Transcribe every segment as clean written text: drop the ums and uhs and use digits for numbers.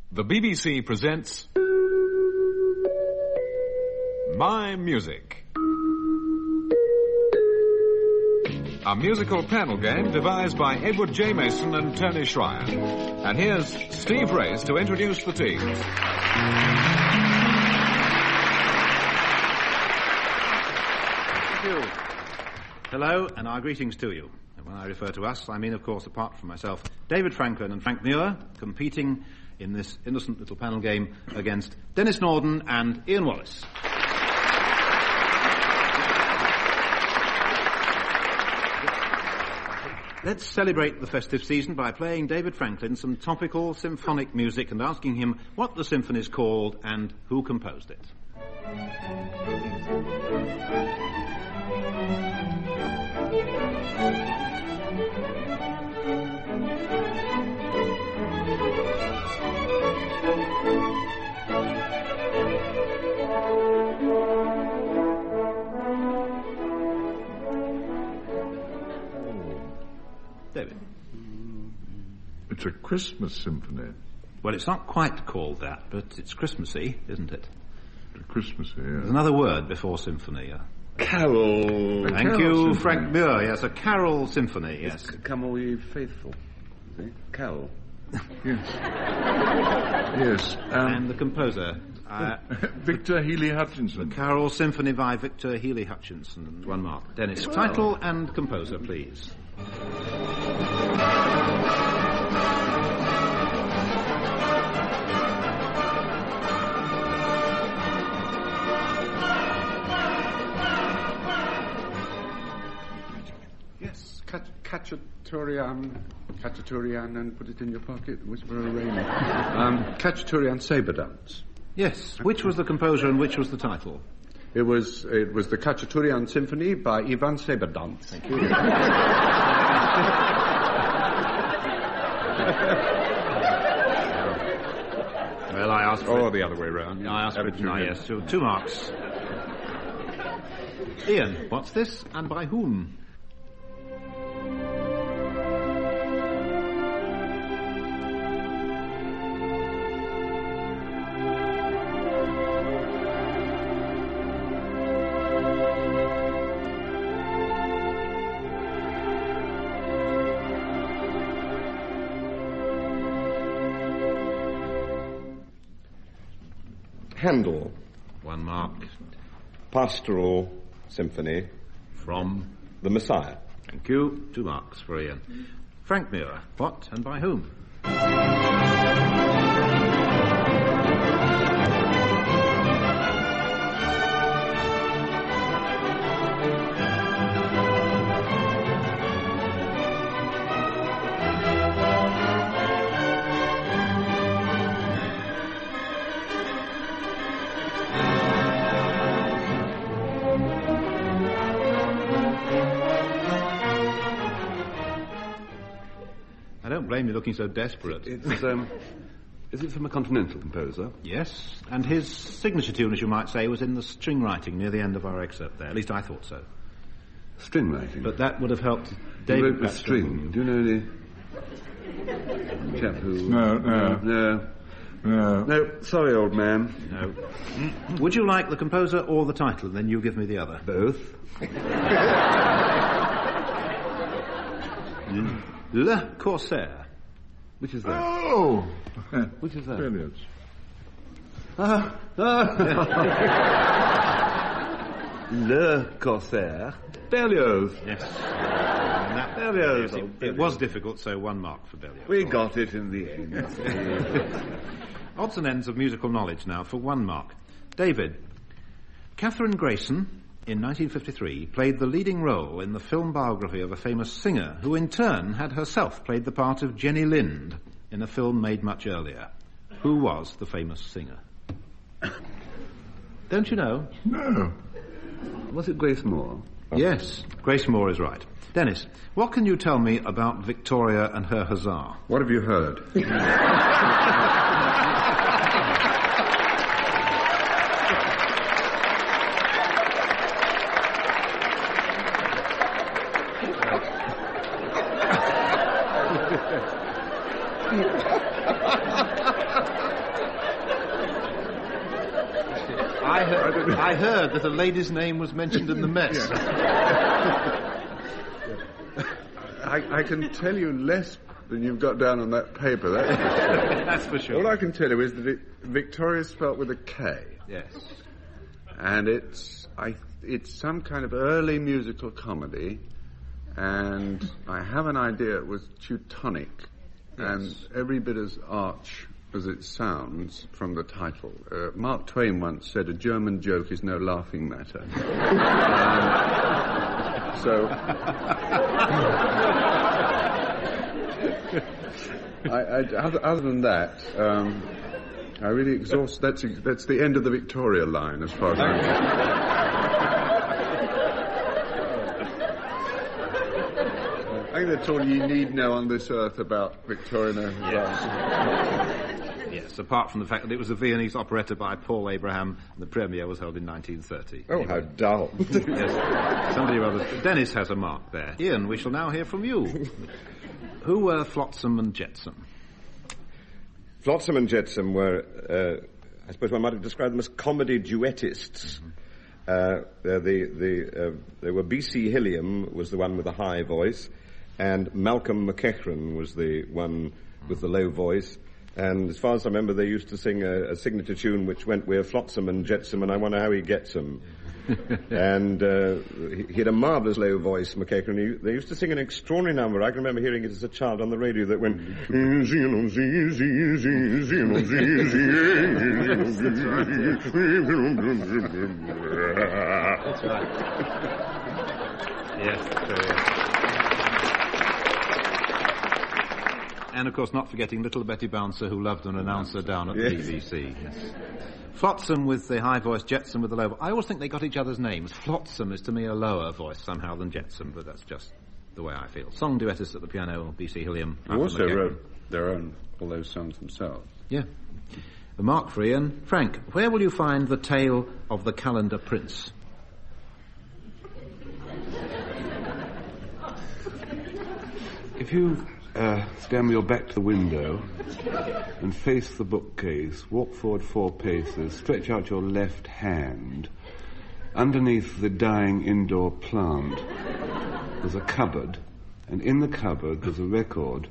The BBC presents My Music, a musical panel game devised by Edward J. Mason and Tony Schreier. And here's Steve Race to introduce the team. Thank you. Hello, and our greetings to you. And when I refer to us, I mean, of course, apart from myself, David Franklin and Frank Muir, competing in this innocent little panel game against Denis Norden and Ian Wallace. Let's celebrate the festive season by playing David Franklin some topical symphonic music and asking him what the symphony is called and who composed it. David. It's a Christmas symphony. Well, it's not quite called that, but it's Christmassy, isn't it? Christmassy, yeah. There's another word before symphony. Carol. Thank you, Frank Muir. Yes, a carol symphony, yes. Come all ye faithful. Carol. Yes. Yes. And the composer? Victor Healy Hutchinson. The Carol Symphony by Victor Healy Hutchinson. 1 mark. Dennis, title and composer, please. Yes, Cacciatorian, and put it in your pocket, whisper a rain. Cacciatorian Sabre Dance. Yes, which was the composer and which was the title? It was the Cacciatorian Symphony by Ivan Saberdance. Thank you. Well, I asked for the other way round. I asked for it. Yes, 2 marks. Ian, what's this and by whom? Handel. 1 mark. Pastoral Symphony. From? The Messiah. Thank you. 2 marks for Ian. Frank Muir, what and by whom? I don't blame you looking so desperate. Is it from a continental composer? Yes, and his signature tune, as you might say, was in the string writing near the end of our excerpt there. At least I thought so. String writing? But that would have helped He David. wrote with string. Do you know any chap who... No, sorry, old man. No. Would you like the composer or the title? Then you give me the other. Both. Le Corsaire. Which is that? Oh! Which is that? Brilliant. Le Corsaire. Berlioz. Yes. Berlioz. It was difficult, so 1 mark for Berlioz. We got it in the end. Odds and ends of musical knowledge now for 1 mark. David, Catherine Grayson, in 1953, played the leading role in the film biography of a famous singer who in turn had herself played the part of Jenny Lind in a film made much earlier. Who was the famous singer? Don't you know? No. Was it Grace Moore? Yes, Grace Moore is right. Dennis, what can you tell me about Victoria and her hussar? What have you heard? I heard that a lady's name was mentioned in the mess. I can tell you less than you've got down on that paper, that's for sure. That's for sure. All I can tell you is that Victoria is spelt with a K. Yes. And it's some kind of early musical comedy, and I have an idea it was Teutonic, and every bit as arch as it sounds from the title. Mark Twain once said, "A German joke is no laughing matter." So, other than that, I really exhaust. That's the end of the Victoria line, as far as I'm concerned. I think that's all you need know on this earth about Victorian. Yes, apart from the fact that it was a Viennese operetta by Paul Abraham, and the premiere was held in 1930. Oh, how dull. Yes, somebody rather... Dennis has a mark there. Ian, we shall now hear from you. Who were Flotsam and Jetsam? Flotsam and Jetsam were, I suppose one might have described them as comedy duettists. They were B.C. Hilliam was the one with the high voice, and Malcolm McEachran was the one with the low voice. And as far as I remember, they used to sing a signature tune which went, "We're Flotsam and Jetsam, and I wonder how he gets them." And he had a marvellous low voice, McEachran. They used to sing an extraordinary number. I can remember hearing it as a child on the radio that went... That's right. Yes, very well. And, of course, not forgetting little Betty Bouncer, who loved an announcer down at the BBC. Yes. Flotsam with the high voice, Jetsam with the low voice. I always think they got each other's names. Flotsam is, to me, a lower voice somehow than Jetsam, but that's just the way I feel. Song duettist at the piano, B.C. Hilliam. Who also wrote their own, all those songs themselves. Yeah. A mark for Ian. Frank, where will you find the tale of the Calendar Prince? If you stand with your back to the window and face the bookcase, walk forward 4 paces, stretch out your left hand. Underneath the dying indoor plant there's a cupboard, and in the cupboard there's a record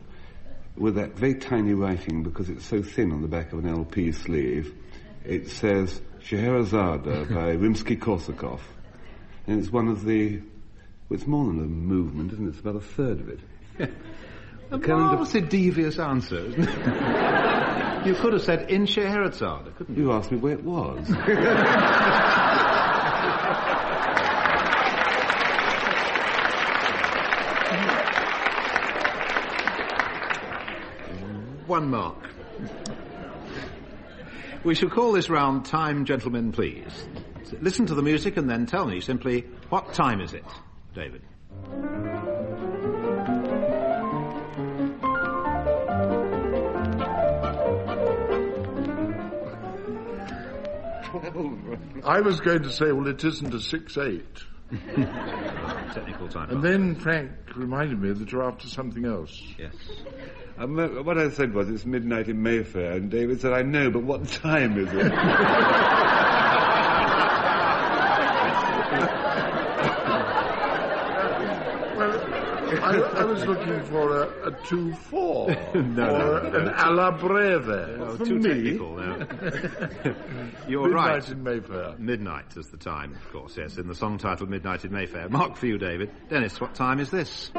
with that very tiny writing, because it's so thin on the back of an LP sleeve. It says Scheherazade by Rimsky-Korsakov, and it's one of the... Well, it's more than a movement, isn't it? It's about a third of it. A marvellously devious answer, isn't it? You could have said in Scheherazade, couldn't you? You asked me where it was. One mark. We shall call this round Time, Gentlemen, Please. So listen to the music and then tell me simply, what time is it, David? I was going to say, well, it isn't a 6/8. Technical time. And then Frank reminded me that you're after something else. Yes. What I said was, it's midnight in Mayfair, and David said, I know, but what time is it? I was looking for a 2/4 or an à la breve. Oh, for too me. technical now. You're Midnight right. in Mayfair. Midnight is the time, of course, yes, in the song titled Midnight in Mayfair. Mark for you, David. Dennis, what time is this?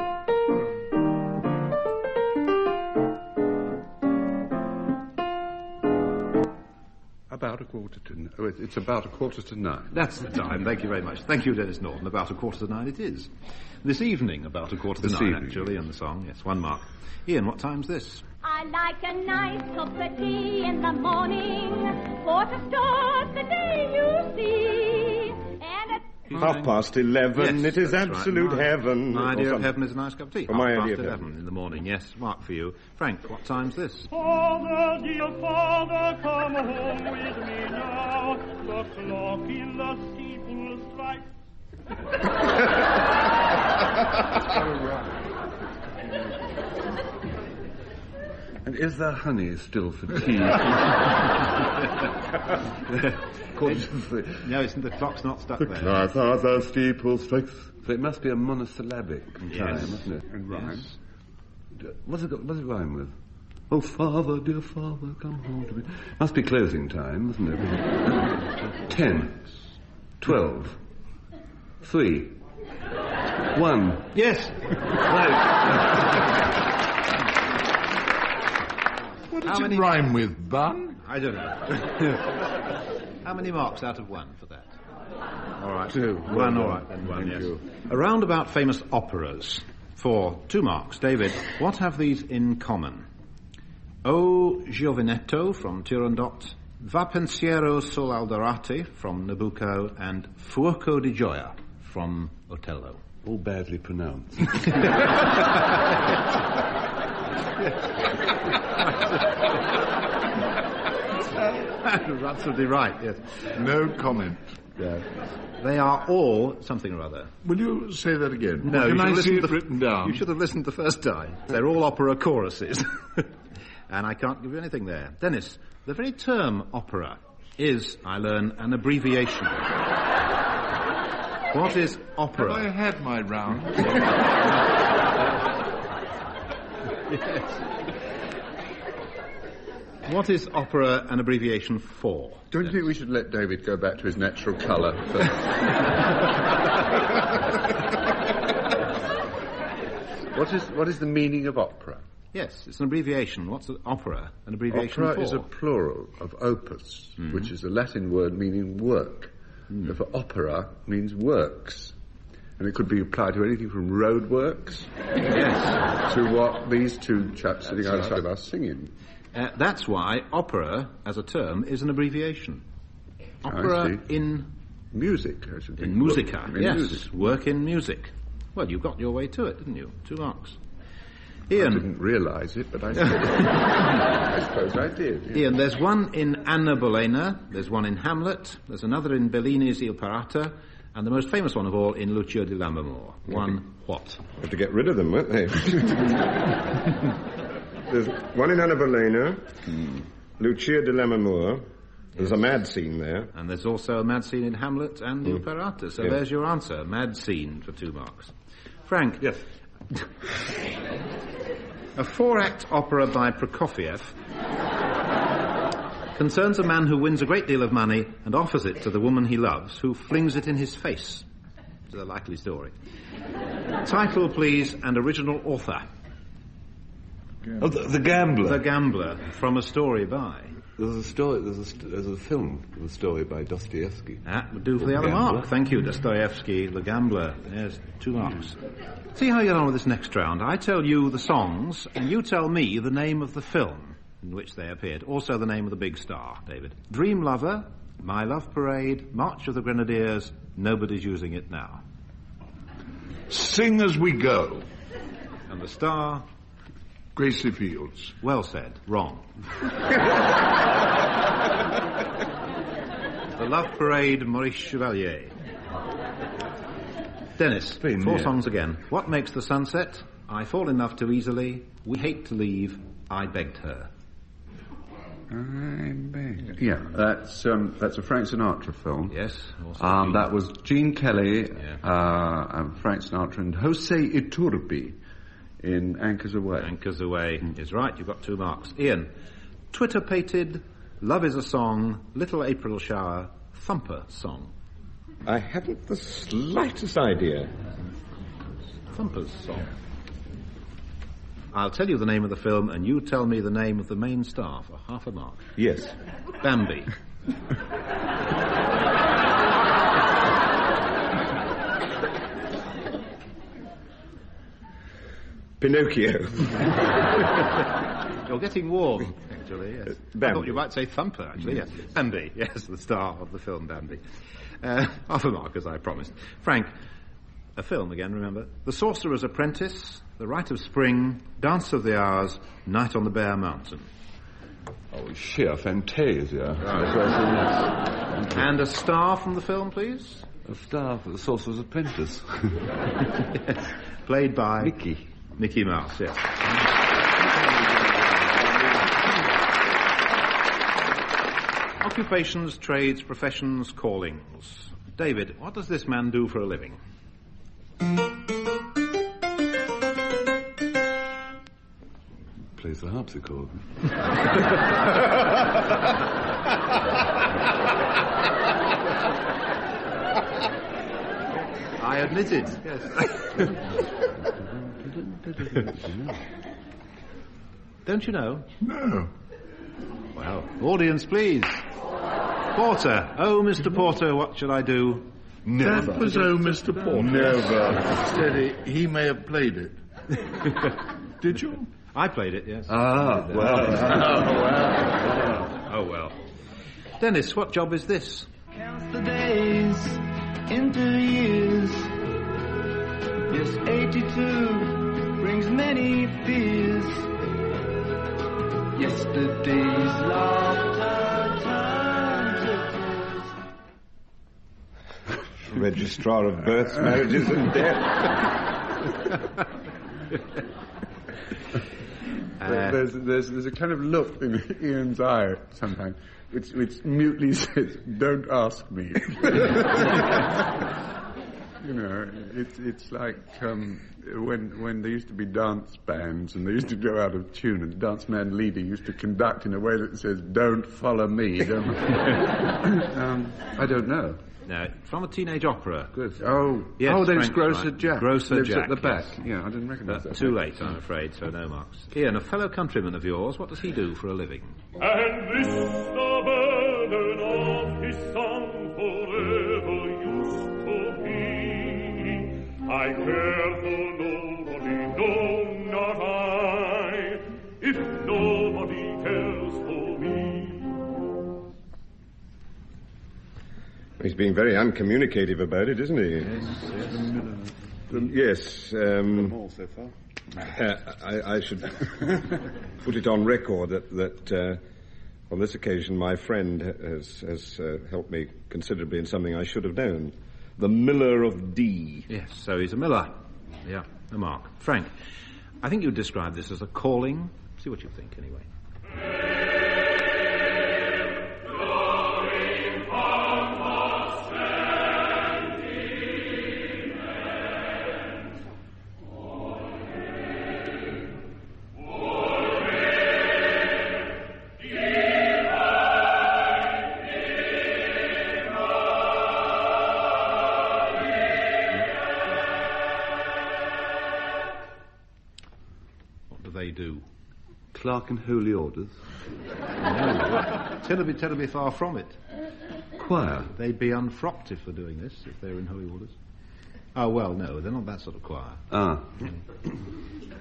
About a quarter to... Oh, it's about a quarter to 9. That's the time. Thank you very much. Thank you, Denis Norden. About a quarter to 9 it is. This evening, about a quarter to 9, actually, in the song. Yes, 1 mark. Ian, what time's this? I like a nice cup of tea in the morning, for to start the day, you see. And at 11:30. Yes, It is that's absolute right. heaven. My Or idea of something. heaven is a nice cup of tea. my idea of 11:30 in the morning. Yes, mark for you. Frank, what time's this? Father, dear father, come home with me now. The clock in the steeple strikes. And is there honey still for tea? No, the clock's not stuck there. Class are the steeple strikes. So it must be a monosyllabic time, mustn't it? And rhyme. What's it rhyme with? Oh, father, dear father, come home to me. Must be closing time, mustn't it? 10, 12, 3, 1. Yes. Right. What does it rhyme with, Bun? I don't know. How many marks out of 1 for that? All right. 2. 1, all right, then 1, yes. You. Around about famous operas. For 2 marks. David, what have these in common? O Giovinetto from Turandot, Va Pensiero sul Alderati from Nabucco, and Fuoco di Gioia from Otello. All badly pronounced. That's absolutely right, yes. No comment. Yeah. They are all something or other. Will you say that again? No, Can you I should see listen it written down? You should have listened the first time. They're all opera choruses. And I can't give you anything there. Dennis, the very term opera is, I learn, an abbreviation. What is opera? Have I had my round? Yes. What is opera an abbreviation for? Don't you think we should let David go back to his natural colour first? What is the meaning of opera? Yes, it's an abbreviation. What's opera an abbreviation Opera for? is a plural of opus, which is a Latin word meaning work. Therefore, opera means works. And it could be applied to anything from road works to what these two chaps sitting outside are singing. That's why opera, as a term, is an abbreviation. Opera in... Music, I should think. In musica, in yes. music. Work in music. Well, you got your way to it, didn't you? 2 marks. I Ian. didn't realise it, but I suppose I did. Yeah. Ian, there's one in Anna Bolena, there's one in Hamlet, there's another in Bellini's Il Pirata, and the most famous one of all in Lucio di Lammermoor. One what? Have to get rid of them, won't they? There's one in Anna Bolena, Lucia di Lammermoor. There's a mad scene there. And there's also a mad scene in Hamlet and Il Pirata. So there's your answer. Mad scene for 2 marks. Frank. Yes. A 4-act opera by Prokofiev concerns a man who wins a great deal of money and offers it to the woman he loves, who flings it in his face. It's a likely story. Title, please, and original author. Oh, the Gambler. The Gambler, from a story by... There's a story. There's a film with a story by Dostoevsky. That would do for the other Gambler. mark. Thank you, Dostoevsky, The Gambler. There's 2 marks. See how you get on with this next round. I tell you the songs, and you tell me the name of the film in which they appeared. Also the name of the big star, David. Dream Lover, My Love Parade, March of the Grenadiers, Nobody's Using It Now. Sing As We Go. And the star... Gracie Fields. Well said. Wrong. The Love Parade, Maurice Chevalier. Dennis, 4 songs again. What makes the sunset? I fall in love too easily. We hate to leave. I begged her. I begged. Yeah, that's a Frank Sinatra film. Yes. That was Gene Kelly, and Frank Sinatra, and Jose Iturbi in Anchors Away. Anchors Away is right. You've got 2 marks. Ian, Twitter-pated, Love is a Song, Little April Shower, Thumper Song. I haven't the slightest idea. Thumper's Song. I'll tell you the name of the film, and you tell me the name of the main star for half a mark. Yes. Bambi. Pinocchio. You're getting warm, actually, yes. Bambi. I thought you might say Thumper, actually, yes. Bambi, yes, the star of the film Bambi. Half a mark, as I promised. Frank, a film again, remember. The Sorcerer's Apprentice, The Rite of Spring, Dance of the Hours, Night on the Bare Mountain. Oh, sheer fantasia. And a star from the film, please? A star for The Sorcerer's Apprentice. Yes. Played by... Mickey Mouse, yes. Occupations, trades, professions, callings. David, what does this man do for a living? Plays the harpsichord. I admit it, yes. Don't you know? No. Well, audience, please. Porter. Oh, Mr. Porter, what should I do? Never. That was Oh, Mr. Porter. Never. Steady. He may have played it. Did you? I played it, yes. Ah, Oh, well. Dennis, what job is this? Counts the days into years. Yes, 82 brings many fears. Yesterday's laughter turns to tears. Registrar of births, marriages, and deaths. There's a kind of look in Ian's eye sometimes, which mutely says, "Don't ask me." You know, it's like when there used to be dance bands and they used to go out of tune, and the dance man leader used to conduct in a way that says, "Don't follow me." Don't I don't know. No, from a teenage opera. Good. Oh, yes, oh, there's Frank's Grocer right. Jack. Grocer lives Jack, at the back. yes. Yeah, I didn't recognise that. Too late, I'm afraid, so no marks. Ian, a fellow countryman of yours, what does he do for a living? And this the burden of his son forever used to be. I care for nobody, no, not I, if nobody cares for me. He's being very uncommunicative about it, isn't he? Yes. All so far. I should put it on record that on this occasion my friend has helped me considerably in something I should have known. The Miller of D. Yes, so he's a miller. Yeah, a mark. Frank, I think you'd describe this as a calling. See what you think, anyway. They do. Clerk and Holy Orders. No, terribly far from it. Choir. They'd be unfrocked if they're doing this, if they're in holy orders. Oh, well, no, they're not that sort of choir. Ah.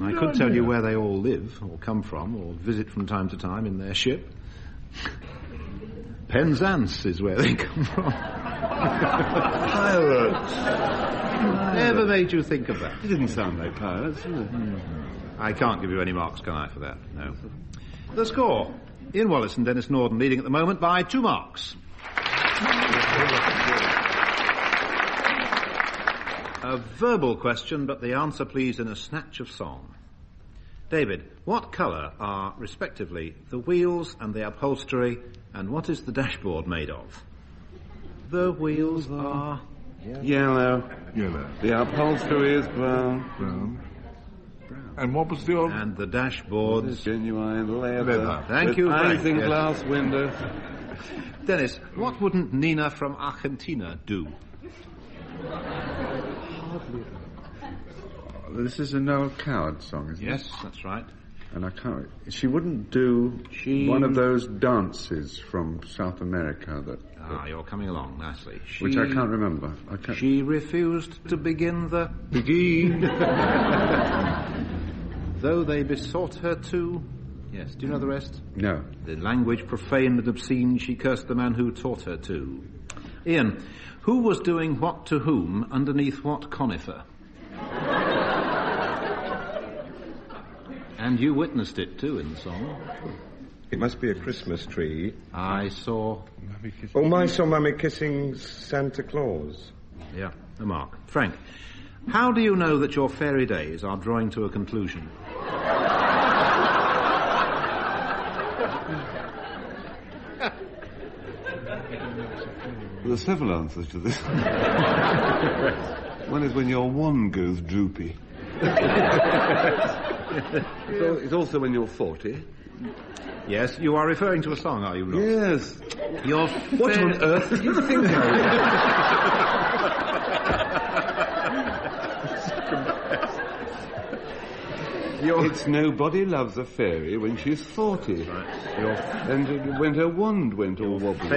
I could tell you where they all live, or come from, or visit from time to time in their ship. Penzance is where they come from. Pirates. Never made you think of that. It didn't sound like pirates, did it? I can't give you any marks, can I, for that? No. The score. Ian Wallace and Denis Norden leading at the moment by 2 marks. A verbal question, but the answer, please, in a snatch of song. David, what colour are, respectively, the wheels and the upholstery, and what is the dashboard made of? The wheels are... Yellow. Yellow. The upholstery is brown. Brown. And what was the other? And the dashboards... Genuine leather. Thank you, Frank. Ising Yes. glass windows. Dennis, what wouldn't Nina from Argentina do? This is a Noel Coward song, isn't it? Yes, that's right. And I can't... She wouldn't do one of those dances from South America that... Ah, you're coming along nicely. which I can't remember. She refused to begin the... Begin! Though they besought her to... Yes, do you know the rest? No. The language profane and obscene, she cursed the man who taught her to. Ian, who was doing what to whom underneath what conifer? And you witnessed it, too, in the song. It must be a Christmas tree. I saw... Oh, I saw Mummy kissing Santa Claus. Yeah, a mark. Frank, how do you know that your fairy days are drawing to a conclusion? There are several answers to this. One is when your wand goes droopy. It's also when you're 40. Yes, you are referring to a song, are you not? Yes. What on earth did you think I was? It's nobody loves a fairy when she's 40. Right. And when her wand went all wobbly.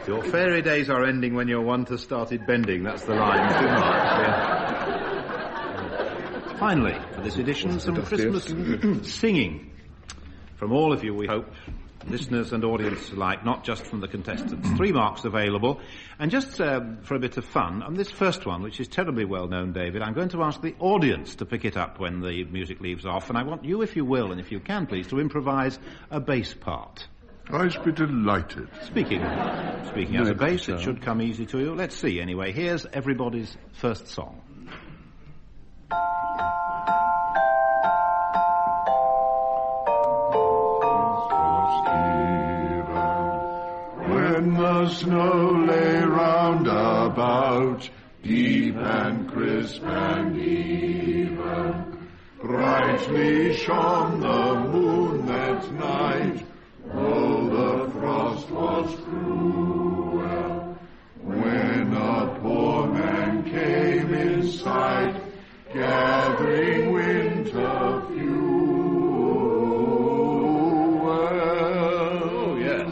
Your fairy days are ending when your wand has started bending. That's the line. Yeah. Finally, for this edition, some Christmas singing from all of you, we hope, listeners and audience alike, not just from the contestants. 3 marks available. And just for a bit of fun, on this first one, which is terribly well known, David, I'm going to ask the audience to pick it up when the music leaves off, and I want you, if you will, and if you can, please, to improvise a bass part. I should be delighted. Speaking as a bass, it should come easy to you. Let's see, anyway. Here's everybody's first song. When the snow lay round about, deep and crisp and even, brightly shone the moon that night, though the frost was cruel. When a poor man came in sight, gathering winter fuel. Oh, yes.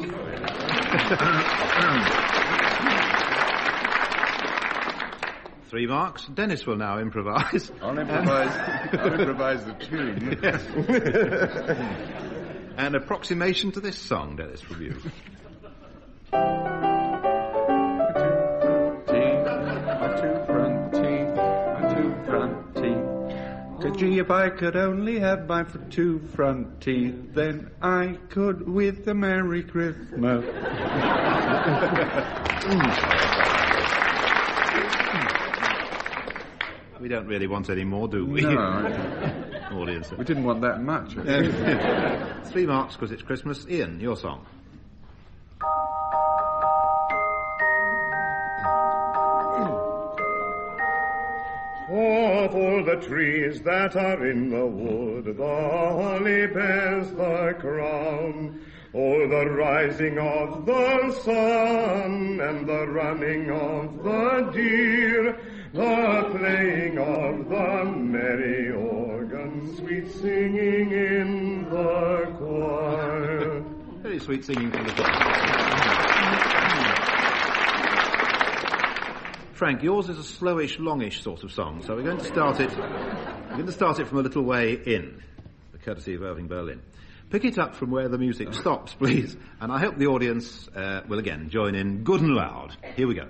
3 marks. Dennis will now improvise. I'll improvise the tune. Yes. An approximation to this song, Dennis, from you. Gee, if I could only have my 2 front teeth, then I could with a Merry Christmas. We don't really want any more, do we? No. Audience. We didn't want that much. 3 marks because it's Christmas. Ian, your song. Of all the trees that are in the wood, the holly bears the crown. Oh, the rising of the sun and the running of the deer, the playing of the merry organ, sweet singing in the choir. Very sweet singing from the choir. Frank, yours is a slowish, longish sort of song, so we're going to start it from a little way in, the courtesy of Irving Berlin. Pick it up from where the music stops, please, and I hope the audience will again join in good and loud. Here we go.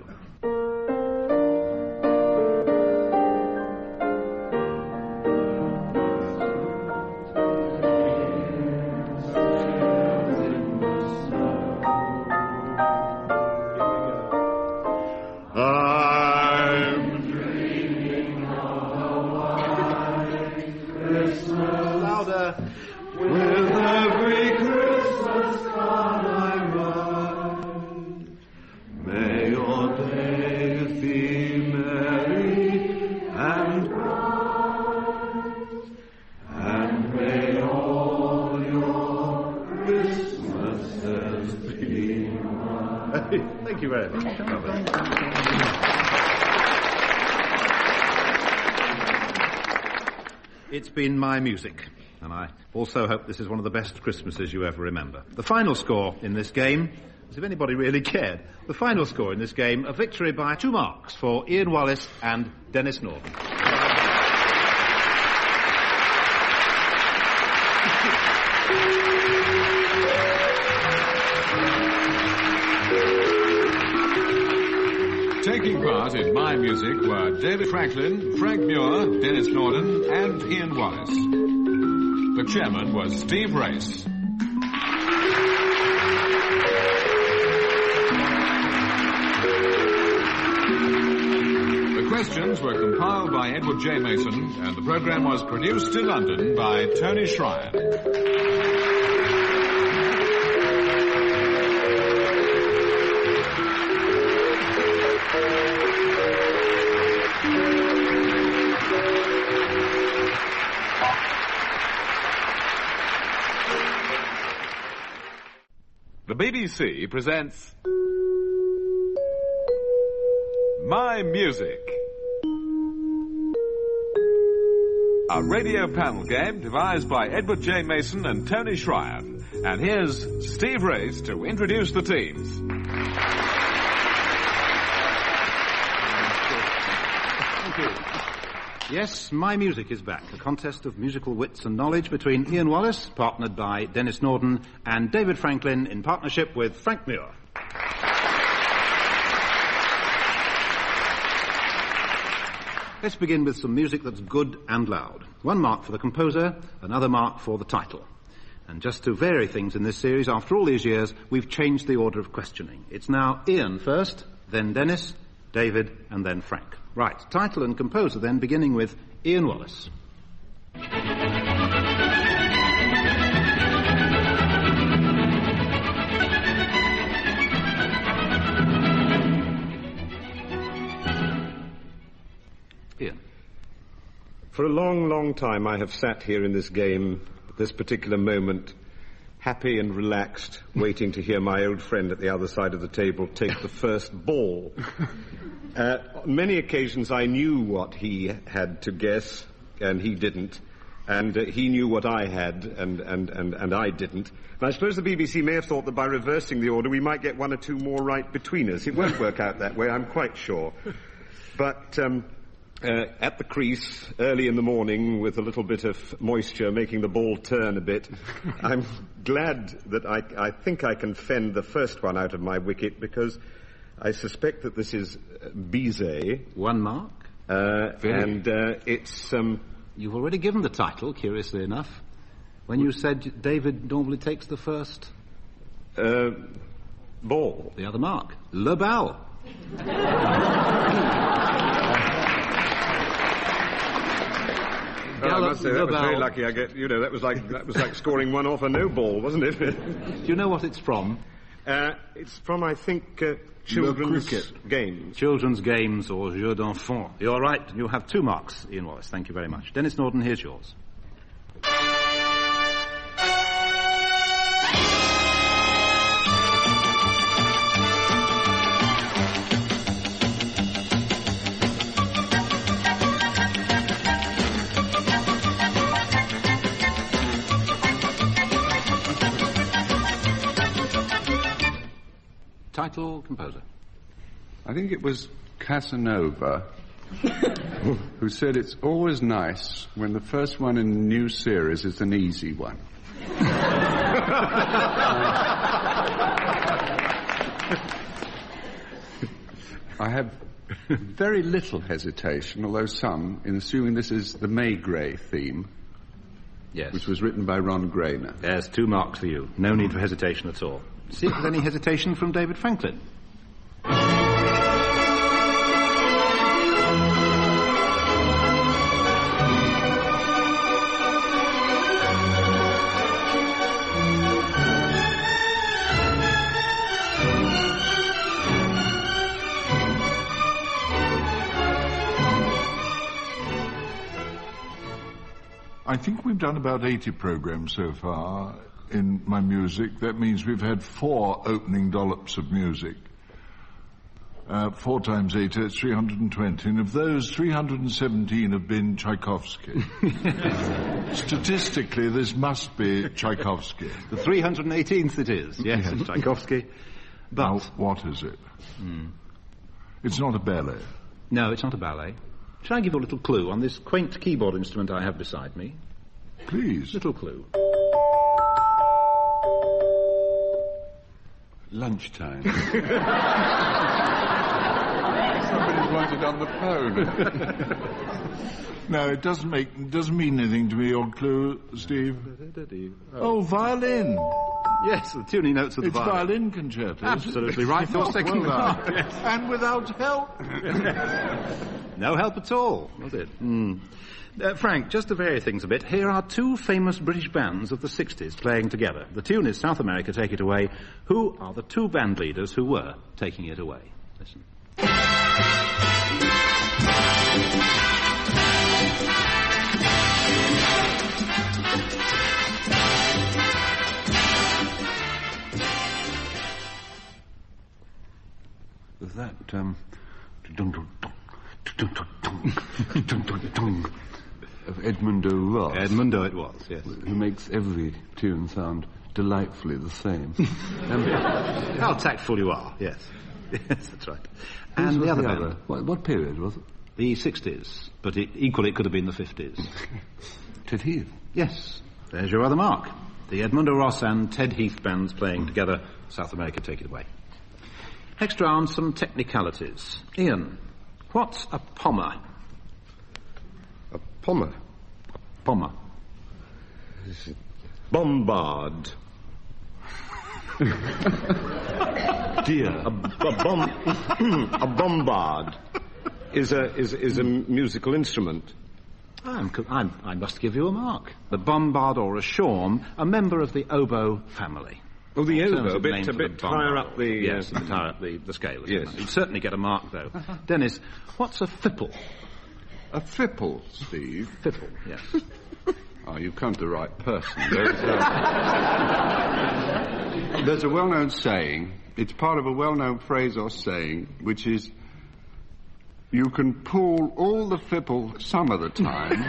Thank you very much. It's been my music, and I also hope this is one of the best Christmases you ever remember. The final score in this game, as if anybody really cared, the final score in this game, a victory by 2 marks for Ian Wallace and Denis Norden. Taking part in My Music were David Franklin, Frank Muir, Denis Norden, and Ian Wallace. The chairman was Steve Race. The questions were compiled by Edward J. Mason, and the programme was produced in London by Tony Schreier. The BBC presents My Music, a radio panel game devised by Edward J. Mason and Tony Schreier. And here's Steve Race to introduce the teams. Thank you. Yes, My Music is back, a contest of musical wits and knowledge between Ian Wallace, partnered by Denis Norden, and David Franklin in partnership with Frank Muir. Let's begin with some music that's good and loud. 1 mark for the composer, another mark for the title. And just to vary things in this series, after all these years, we've changed the order of questioning. It's now Ian first, then Denis, David, and then Frank. Right, title and composer then, beginning with Ian Wallace. Ian. For a long, long time I have sat here in this game, at this particular moment, happy and relaxed, waiting to hear my old friend at the other side of the table take the first ball. On many occasions I knew what he had to guess, and he didn't. And he knew what I had, and I didn't. And I suppose the BBC may have thought that by reversing the order we might get 1 or 2 more right between us. It won't work out that way, I'm quite sure. But at the crease, early in the morning, with a little bit of moisture making the ball turn a bit, I'm glad that I think I can fend the first one out of my wicket, because I suspect that this is Bizet. 1 mark. And it's... You've already given the title, curiously enough, when you said David normally takes the first... ball. The other mark. Le Bal. I must say, that was very lucky. That was like scoring 1 off a no ball, wasn't it? Do you know what it's from? It's from, I think, children's games. Children's games or jeux d'enfants. You're right. You have 2 marks, Ian Wallace. Thank you very much. Denis Norden, here's yours. Title, composer. I think it was Casanova who said it's always nice when the first one in a new series is an easy one. I have very little hesitation, although some, in assuming this is the Maigret theme. Yes. Which was written by Ron Grainer. There's 2 marks for you. No need for hesitation at all. See if there's any hesitation from David Franklin. I think we've done about 80 programs so far in My Music. That means we've had 4 opening dollops of music. 4 times 8 is 320, and of those, 317 have been Tchaikovsky. Statistically, this must be Tchaikovsky. The 318th it is, yes, it's Tchaikovsky. But... Now, what is it? It's not a ballet. No, it's not a ballet. Shall I give you a little clue on this quaint keyboard instrument I have beside me? Please. Little clue. Lunchtime. Somebody's wanted on the phone. No, it doesn't mean anything to me, your clue, Steve. Oh, violin. Yes, the tuning notes of the violin. It's violin concerto. Absolutely right. Your second mark. Yes. And without help. No help at all, was it? Frank, just to vary things a bit, here are 2 famous British bands of the 60s playing together. The tune is South America, Take It Away. Who are the 2 band leaders who were taking it away? Listen. Was that, of Edmundo Ross. Edmundo it was, yes. Who makes every tune sound delightfully the same. How tactful you are, yes. Yes, that's right. Whose And was the other band? What period was it? The 60s, but equally it could have been the 50s. Ted Heath. Yes, there's your other mark. The Edmundo Ross and Ted Heath bands playing together. South America, take it away. Next round, some technicalities. Ian, what's a pommer? A pommer. Pommer. Bombard. Dear. A bombard is a musical instrument. I must give you a mark. The bombard or a shawm, a member of the oboe family. Oh, the oboe, Alternative name a for bit the higher bombard. up the... Yes, a bit higher up the scale. Yes. You'd certainly get a mark, though. Dennis, what's a fipple? A fipple, Steve. Fipple, yes. Oh, you've come to the right person. There's a well-known saying, it's part of a well-known phrase or saying, which is, you can pull all the fipple some of the time.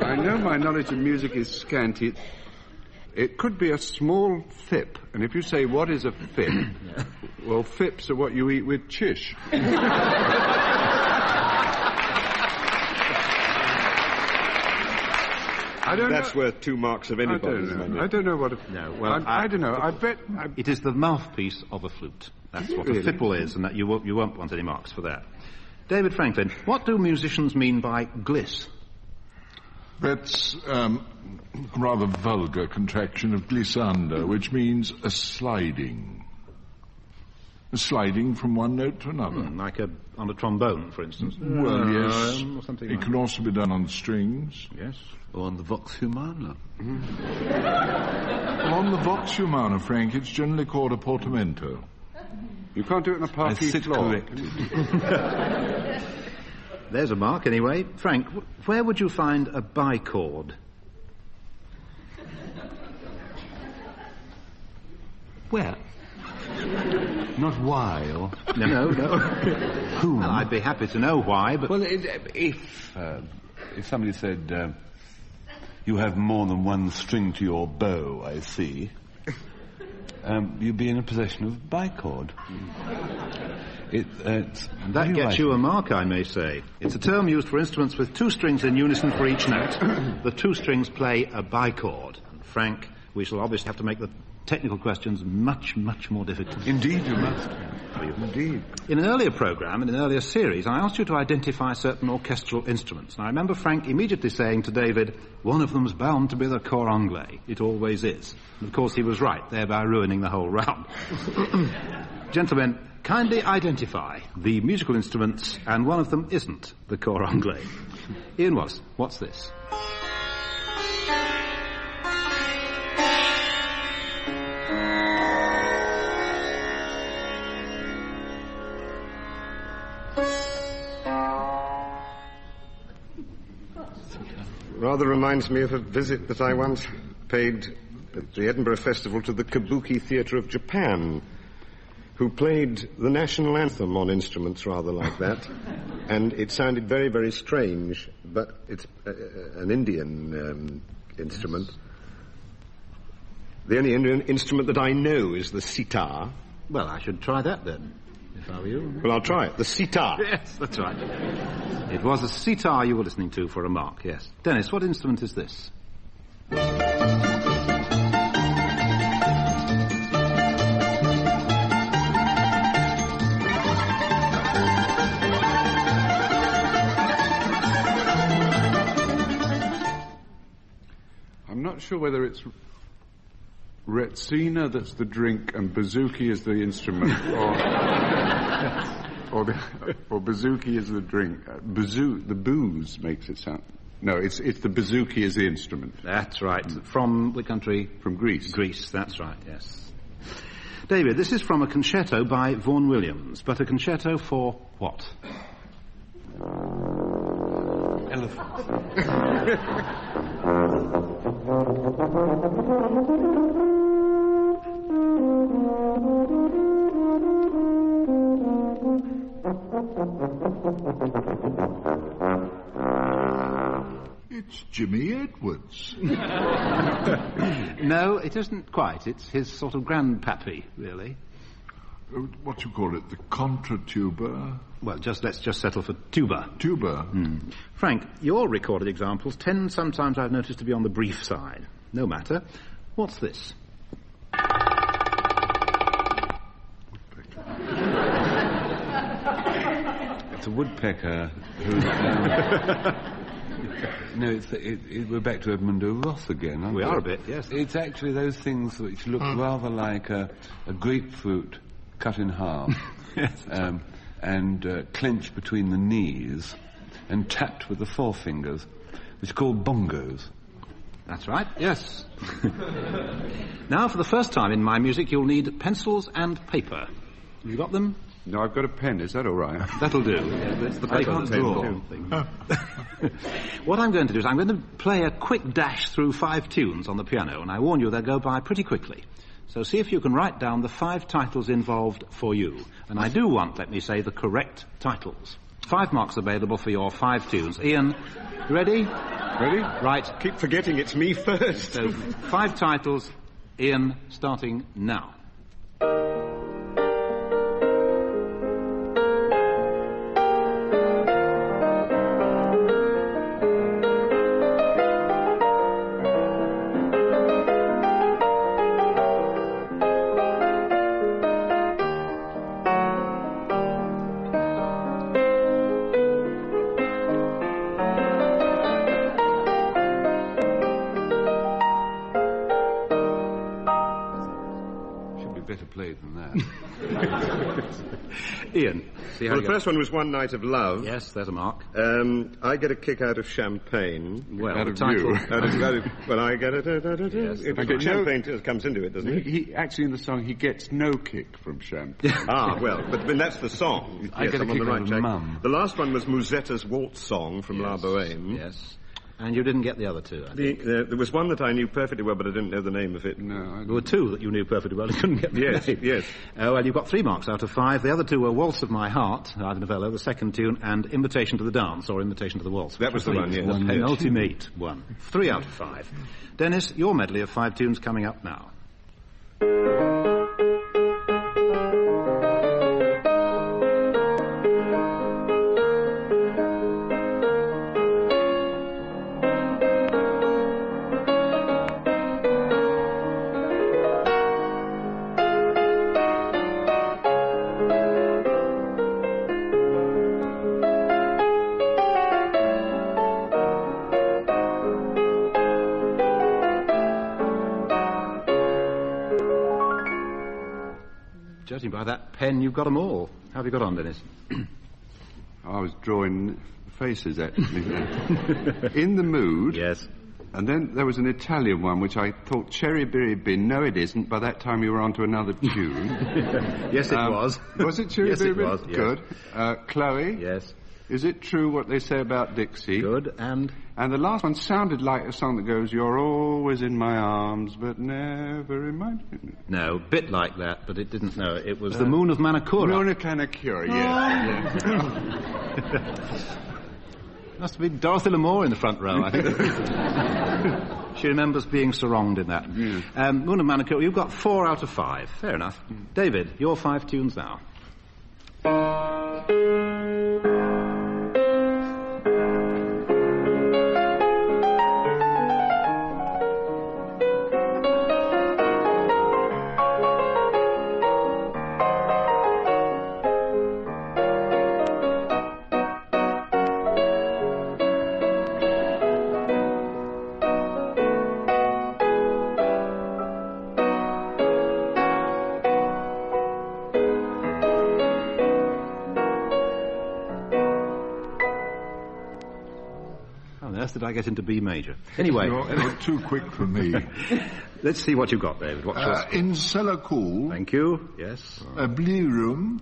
I know my knowledge of music is scanty. It could be a small fip, and if you say, what is a fip? Well, fips are what you eat with chish. That's worth 2 marks of anybody's money. I don't know what a... No, well, I don't know. I bet... It is the mouthpiece of a flute. That's what a fipple is, and that you won't want any marks for that. David Franklin, what do musicians mean by gliss? That's a rather vulgar contraction of glissando, which means a sliding. A sliding from one note to another. Like on a trombone, for instance. Well, yes. Or something It like can also be done on strings. Yes. Or on the vox humana. Well, on the vox humana, Frank, it's generally called a portamento. You can't do it on a parquet floor. There's a mark, anyway. Frank, where would you find a bichord? Where? Not why, or... No. Who? Well, I'd be happy to know why, but... Well, if somebody said, you have more than one string to your bow, I see, you'd be in a possession of bichord. And that gets you a mark, I may say. It's a term used for instruments with 2 strings in unison for each note. The 2 strings play a bichord. And Frank, we shall obviously have to make the technical questions much, much more difficult. Indeed you must. Indeed. In an earlier programme, in an earlier series, I asked you to identify certain orchestral instruments. And I remember Frank immediately saying to David, one of them's bound to be the cor anglais. It always is. And of course he was right, thereby ruining the whole round. Gentlemen, kindly identify the musical instruments, and one of them isn't the cor anglais. Ian Wallace, what's this? Rather reminds me of a visit that I once paid at the Edinburgh Festival to the Kabuki Theatre of Japan, who played the national anthem on instruments rather like that. And it sounded very, very strange, but it's an Indian instrument. Yes. The only Indian instrument that I know is the sitar. Well, I should try that then, if I were you. Well, I'll try it. The sitar. Yes, that's right. It was a sitar you were listening to for a mark, yes. Dennis, what instrument is this? I'm not sure whether it's Retsina that's the drink and bouzouki is the instrument, or bouzouki is the drink. The booze makes it sound. No, it's the bouzouki is the instrument. That's right. From what country? From Greece. Greece, that's right, yes. David, this is from a concerto by Vaughan Williams, but a concerto for what? Elephant. It's Jimmy Edwards. No, it isn't quite. It's his sort of grandpappy, really. What do you call it? The contratuba? Well, let's just settle for tuba. Tuba. Frank, your recorded examples tend sometimes, I've noticed, to be on the brief side. No matter. What's this? It's a woodpecker who's... No, we're back to Edmundo Ross again, aren't we? We are a bit, yes. It's actually those things which look rather like a grapefruit cut in half Yes. And clenched between the knees and tapped with the forefingers, which are called bongos. That's right, yes. Now, for the first time in my music, you'll need pencils and paper. You got them? No, I've got a pen. Is that all right? That'll do. It's the paper can't that's draw. important thing. What I'm going to do is I'm going to play a quick dash through 5 tunes on the piano, and I warn you they'll go by pretty quickly. So see if you can write down the 5 titles involved for you. And I do want, let me say, the correct titles. 5 marks available for your 5 tunes. Ian, you ready? Ready? Right. Keep forgetting it's me first. So 5 titles. Ian, starting now. Better played than that. Ian, see how Well, you the first one was One Night of Love. Yes, there's a mark. I get a kick out of champagne. Well, Out the of title. you. Well, I get it. Yes, I get champagne comes into it, doesn't it? He actually, in the song, he gets no kick from champagne. Well, but then that's the song. I get a I'm on kick the out right of track. Mum. The last one was Musetta's Waltz Song from La Boheme. Yes. And you didn't get the other 2, I think. There was one that I knew perfectly well, but I didn't know the name of it. No, There were 2 that you knew perfectly well. You couldn't get the Yes, name. yes. Well, you've got 3 marks out of 5. The other 2 were Waltz of My Heart, Ida Novello, the second tune, and Invitation to the Dance, or Invitation to the Waltz. That was the one, yes. The penultimate one. 3 out of 5. Dennis, your medley of 5 tunes coming up now. Judging by that pen, you've got them all. How have you got on, Dennis? I was drawing faces, actually. In the Mood. Yes. And then there was an Italian one, which I thought, Cherry Berry Bin. No, it isn't. By that time, you were on to another tune. Yes, it was. Was it Cherry Yes, Berry it Bin? was, yes. Good. Chloe. Yes. Is it true what they say about Dixie? Good. And And the last one sounded like a song that goes, You're always in my arms, but never in my... no, bit like that, but it didn't know. It was The Moon of Manacora. Nona Kanakura, yes. Must have been Dorothy Lamour in the front row, I think. She remembers being saronged in that. Moon of Manacora, you've got 4 out of 5. Fair enough. David, your 5 tunes now. Did I get into B major? Anyway, You're too quick for me. let's see what you've got, David. What's yours? In Cellar Cool, Thank you. Yes. a Blue Room,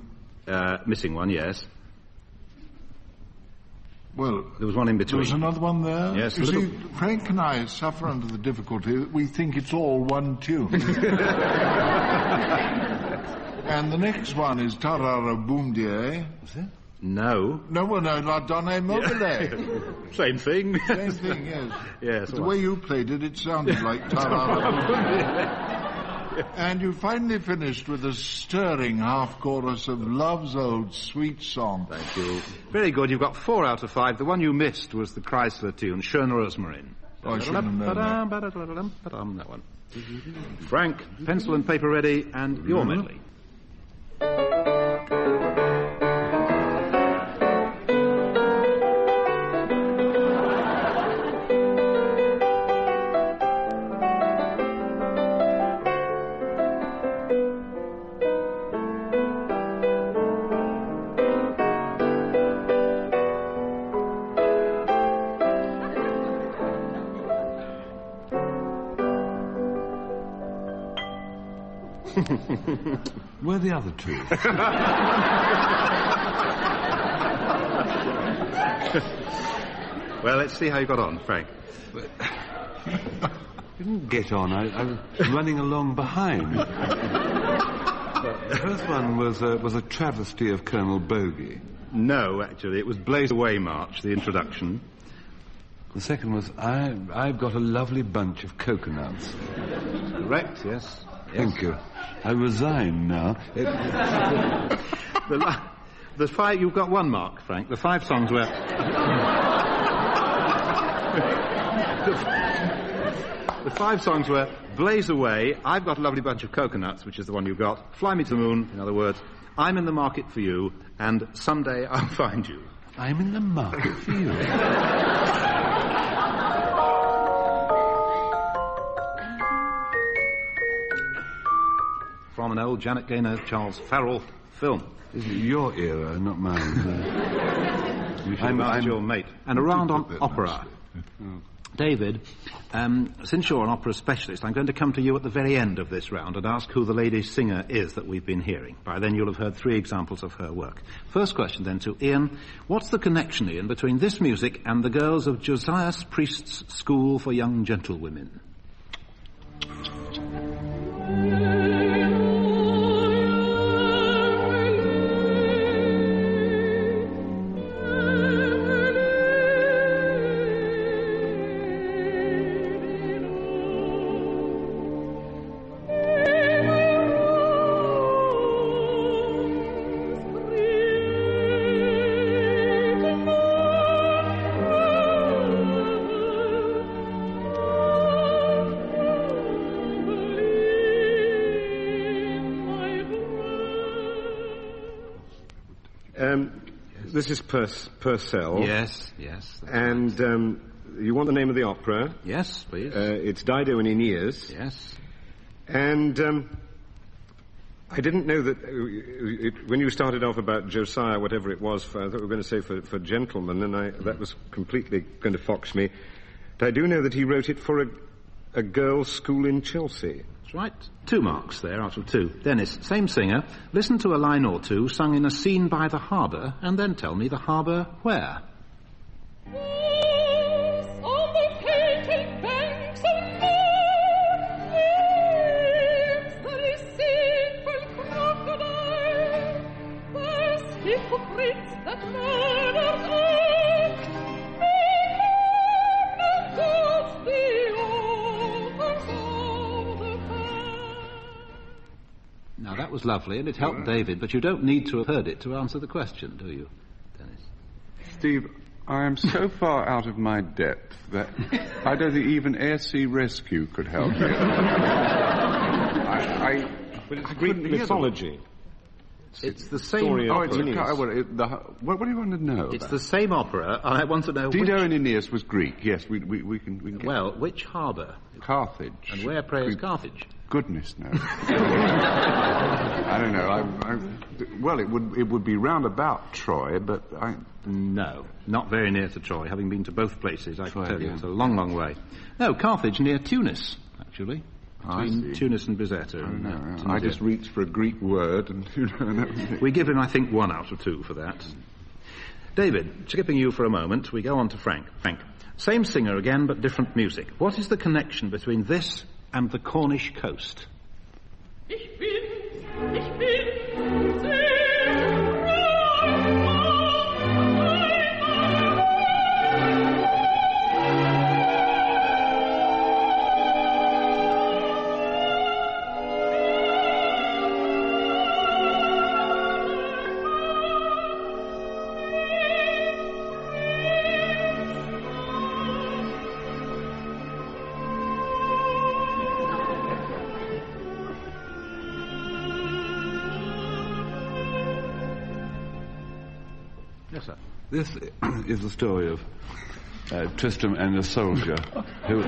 Missing one, yes. Well, there was one in between. There was another one there? Yes. You see, Frank and I suffer under the difficulty that we think it's all one tune. And the next one is Tarara Boomdier. Is it? No. No, La Donne Mobile. Same thing. Same thing, yes. Yes. The way you played it, it sounded like Tarara Boomdier. And you finally finished with a stirring half-chorus of Love's Old Sweet Song. Thank you. Very good. You've got 4 out of 5. The one you missed was the Chrysler tune, Schöne Rosmarin. Oh, I shouldn't have known that one. Frank, pencil and paper ready, and your medley. Where are the other two? Well, let's see how you got on, Frank. I didn't get on. I was running along behind. The first one was a travesty of Colonel Bogey. No, actually, it was Blaze Away March, the introduction. The second was I've got a lovely bunch of coconuts. Correct, yes. Thank you. I resign now. The 5, you've got 1 mark, Frank. The 5 songs were... The 5 songs were Blaze Away, I've Got a Lovely Bunch of Coconuts, which is the one you got, Fly Me to the Moon, in other words, I'm in the Market for You, and Someday I'll Find You. I'm in the market for you. From an old Janet Gaynor, Charles Farrell film. This is your era, not mine. I'm your mate. And a round on opera. David, since you're an opera specialist, I'm going to come to you at the very end of this round and ask who the lady singer is that we've been hearing. By then you'll have heard 3 examples of her work. First question then to Ian. What's the connection, Ian, between this music and the girls of Josias Priest's School for Young Gentlewomen? This is Purcell. Yes. And you want the name of the opera? Yes, please. It's Dido and Aeneas. Yes. And I didn't know that when you started off about Josiah, whatever it was, I thought we were going to say for gentlemen, and that was completely going to fox me. But I do know that he wrote it for a girls' school in Chelsea. That's right. 2 marks there out of 2. Dennis, same singer. Listen to a line or 2 sung in a scene by the harbour, and then tell me the harbour where. On the painted banks of Moor, there is sinful crocodile, there's hypocrites that murders all, and God's the authors of the past. Now, that was lovely, and it helped David, but you don't need to have heard it to answer the question, do you, Dennis? Steve, I am so far out of my depth that I don't think even air-sea rescue could help me. But it's Greek mythology. It's the same... what do you want to know? It's the same opera, and I want to know Dido and Aeneas was Greek, yes, we can get... Well, which harbour? Carthage. And where, pray, is Carthage? Goodness knows. I don't know. Well, it would be round about Troy, but No, not very near to Troy. Having been to both places, I can tell you, yeah. it's a long, long way. No, Carthage near Tunis, actually. Between Tunis and Bizerte. I just reached for a Greek word, and we give him, I think, 1 out of 2 for that. David, skipping you for a moment, we go on to Frank. Frank, same singer again, but different music. What is the connection between this and the Cornish coast? Ich bin sehr This is the story of Tristram and a soldier. Who,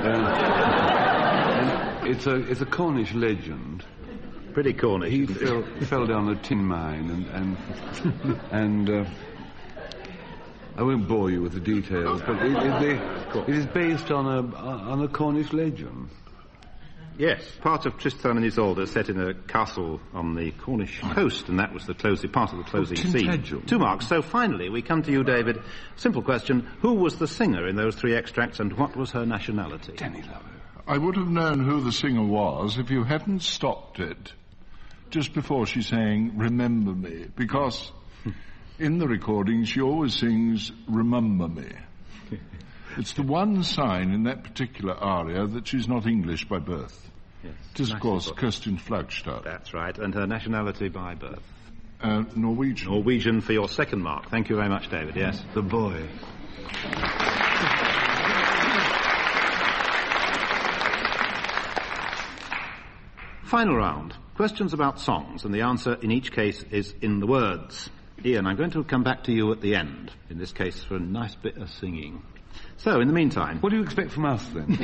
it's a Cornish legend. Pretty Cornish. He fell down a tin mine and I won't bore you with the details, but it is based on a Cornish legend. Yes, part of Tristan and Isolde set in a castle on the Cornish coast, and that was the part of the closing scene. 2 marks. So finally, we come to you, David. Simple question. Who was the singer in those 3 extracts, and what was her nationality? Danny Lover. I would have known who the singer was if you hadn't stopped it just before she sang Remember Me, because in the recording she always sings Remember Me. It's the one sign in that particular aria that she's not English by birth. Yes. It is, of course, Kirsten Flagstad. That's right, and her nationality by birth? Norwegian. Norwegian for your 2nd mark. Thank you very much, David, yes. The boy. Final round. Questions about songs, and the answer in each case is in the words. Ian, I'm going to come back to you at the end, in this case for a nice bit of singing. So, in the meantime... What do you expect from us, then?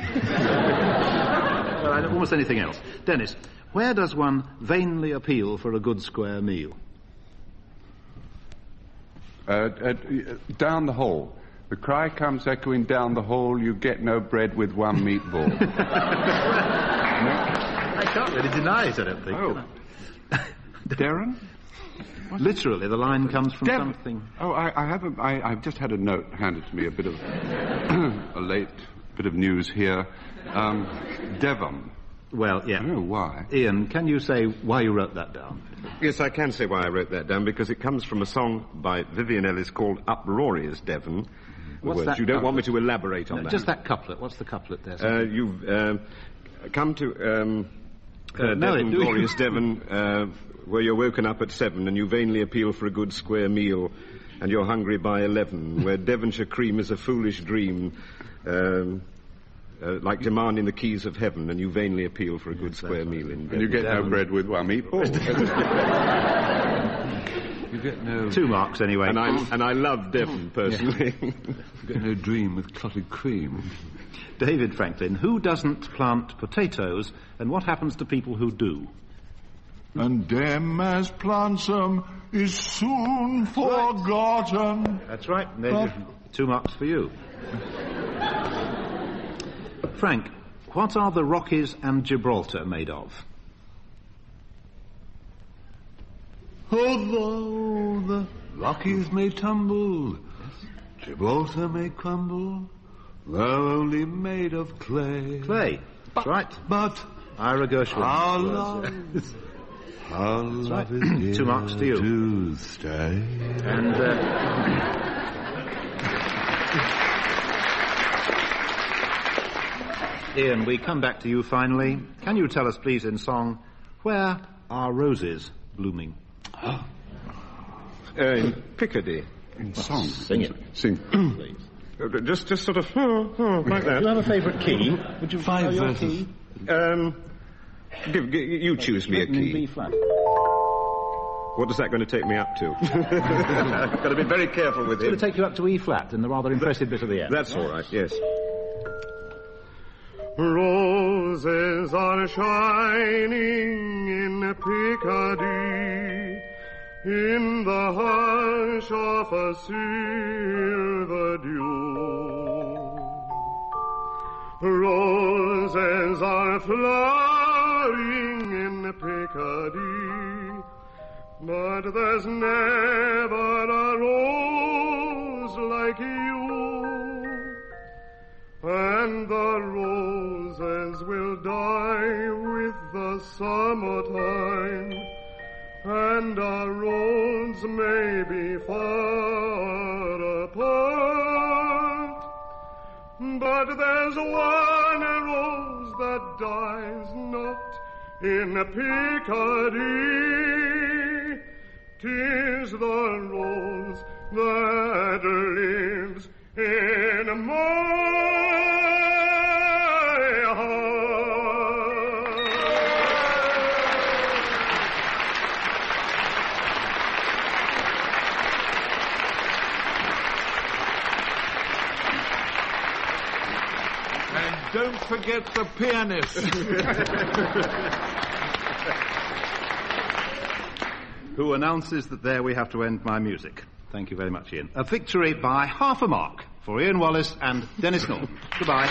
Well, almost anything else. Dennis, where does one vainly appeal for a good square meal? Down the hall. The cry comes echoing down the hall, you get no bread with 1 meatball. I can't really deny it, I don't think. Oh. Darren? Literally, the line comes from something... Oh, I've just had a note handed to me, a bit of... a late bit of news here. Devon. Well, yeah. I don't know why. Ian, can you say why you wrote that down? Yes, I can say why I wrote that down, because it comes from a song by Vivian Ellis called Uproarious Devon. What's that? You don't want me to elaborate on that? Just that couplet. What's the couplet there? You've come to Devon, glorious Devon, where you're woken up at 7 and you vainly appeal for a good square meal, and you're hungry by 11, where Devonshire cream is a foolish dream, like demanding the keys of heaven, and you vainly appeal for a good square meal in Devon. And you get no bread with 1 meatball. You get no... 2 marks, anyway. And I love Devon, personally. You get no dream with clotted cream. David Franklin, who doesn't plant potatoes, and what happens to people who do? And them as plants 'em is soon forgotten. That's right. 2 marks for you. Frank, what are the Rockies and Gibraltar made of? Although the Rockies may tumble, Gibraltar may crumble, they're only made of clay. Clay. That's right. But Ira Gershwin. Our love is here 2 marks to you. To stay. And Ian, we come back to you finally. Can you tell us, please, in song, where are roses blooming? In Picardy. In song. Sing it. Sing. Please. Just sort of like that. Do you have a favourite key? Would you 5 your verses. key? You choose me a key. B flat. What is that going to take me up to? I've got to be very careful with It's going it. to take you up to E flat in the rather impressive bit of the end. That's all right, yes. Roses are shining in Picardy, in the hush of a silver dew. Roses are flowering in Picardy, but there's never a rose like you, and the roses will die with the summertime, and our roads may be far apart, but there's one rose that dies not in Picardy. 'Tis the rose that lives in my heart. And don't forget the pianist. Who announces that there we have to end my music. Thank you very much, Ian. A victory by half a mark for Ian Wallace and Denis Norden. Goodbye.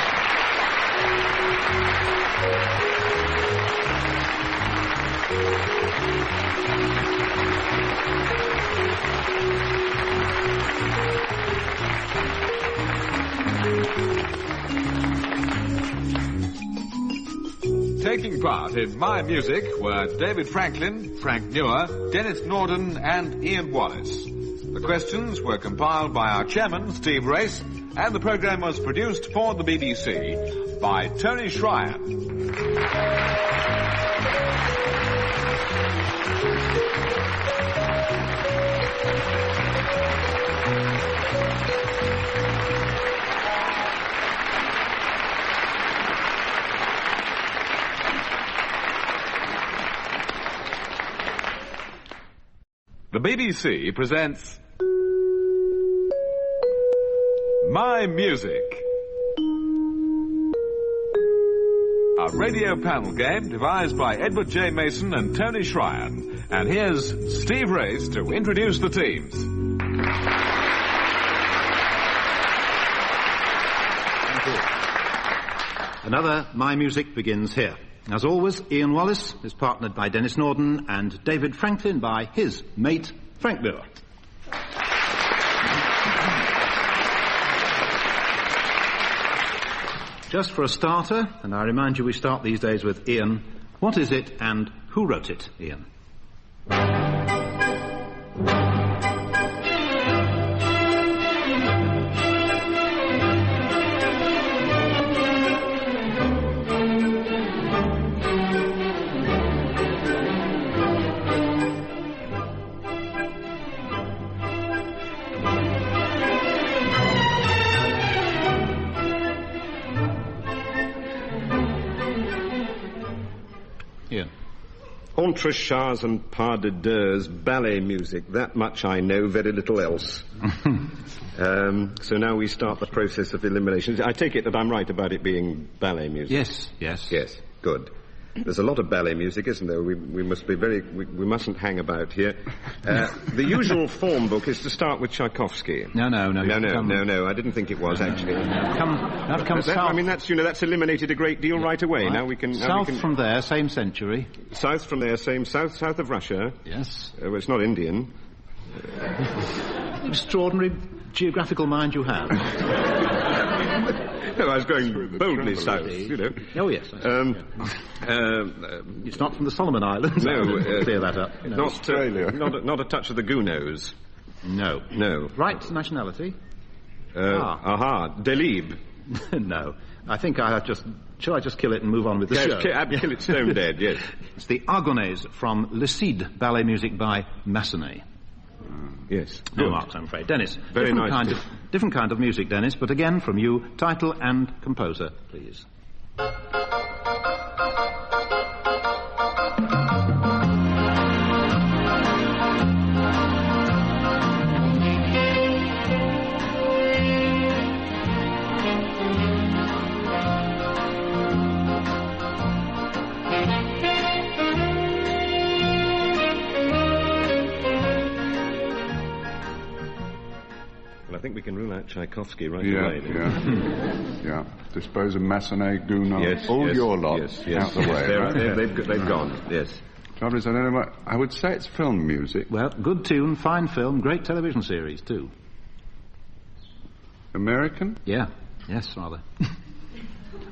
Taking part in My Music were David Franklin, Frank Muir, Denis Norden and Ian Wallace. The questions were compiled by our chairman, Steve Race, and the programme was produced for the BBC by Tony Schreier. The BBC presents My Music, a radio panel game devised by Edward J. Mason and Tony Schreier. And here's Steve Race to introduce the teams. Thank you. Another My Music begins here. As always, Ian Wallace is partnered by Denis Norden and David Franklin by his mate, Frank Muir. Just for a starter, and I remind you we start these days with Ian, what is it and who wrote it, Ian? Entrechats and pas de deux, ballet music. That much I know, very little else. So now we start the process of elimination. I take it that I'm right about it being ballet music. Yes, yes. Yes, good. There's a lot of ballet music, isn't there? We must be we mustn't hang about here. The usual form book is to start with Tchaikovsky. No. I didn't think it was, actually. Come south. I mean, that's eliminated a great deal right away. Right. Now we can... South from there, same century. South from there, south of Russia. Yes. Well, it's not Indian. Extraordinary geographical mind you have. No, I was going boldly south, you know. Oh, yes. It's not from the Solomon Islands. No. Clear that up. You know. Not Australia. Not a touch of the Gunos. No. Right nationality? Delib. No. I think shall I just kill it and move on with the show? Kill it stone dead, yes. It's the Argonnaise from Le Cid, ballet music by Massenet. Yes. No marks, I'm afraid. Dennis. Very nice. Different kind of music, Dennis, but again from you, title and composer, please. I think we can rule out Tchaikovsky right away. Yeah. Dispose of Massenet, Gounod, your lot out the way. They've gone, yes. Trouble is, I don't know what... I would say it's film music. Well, good tune, fine film, great television series, too. American? Yeah. Yes, rather.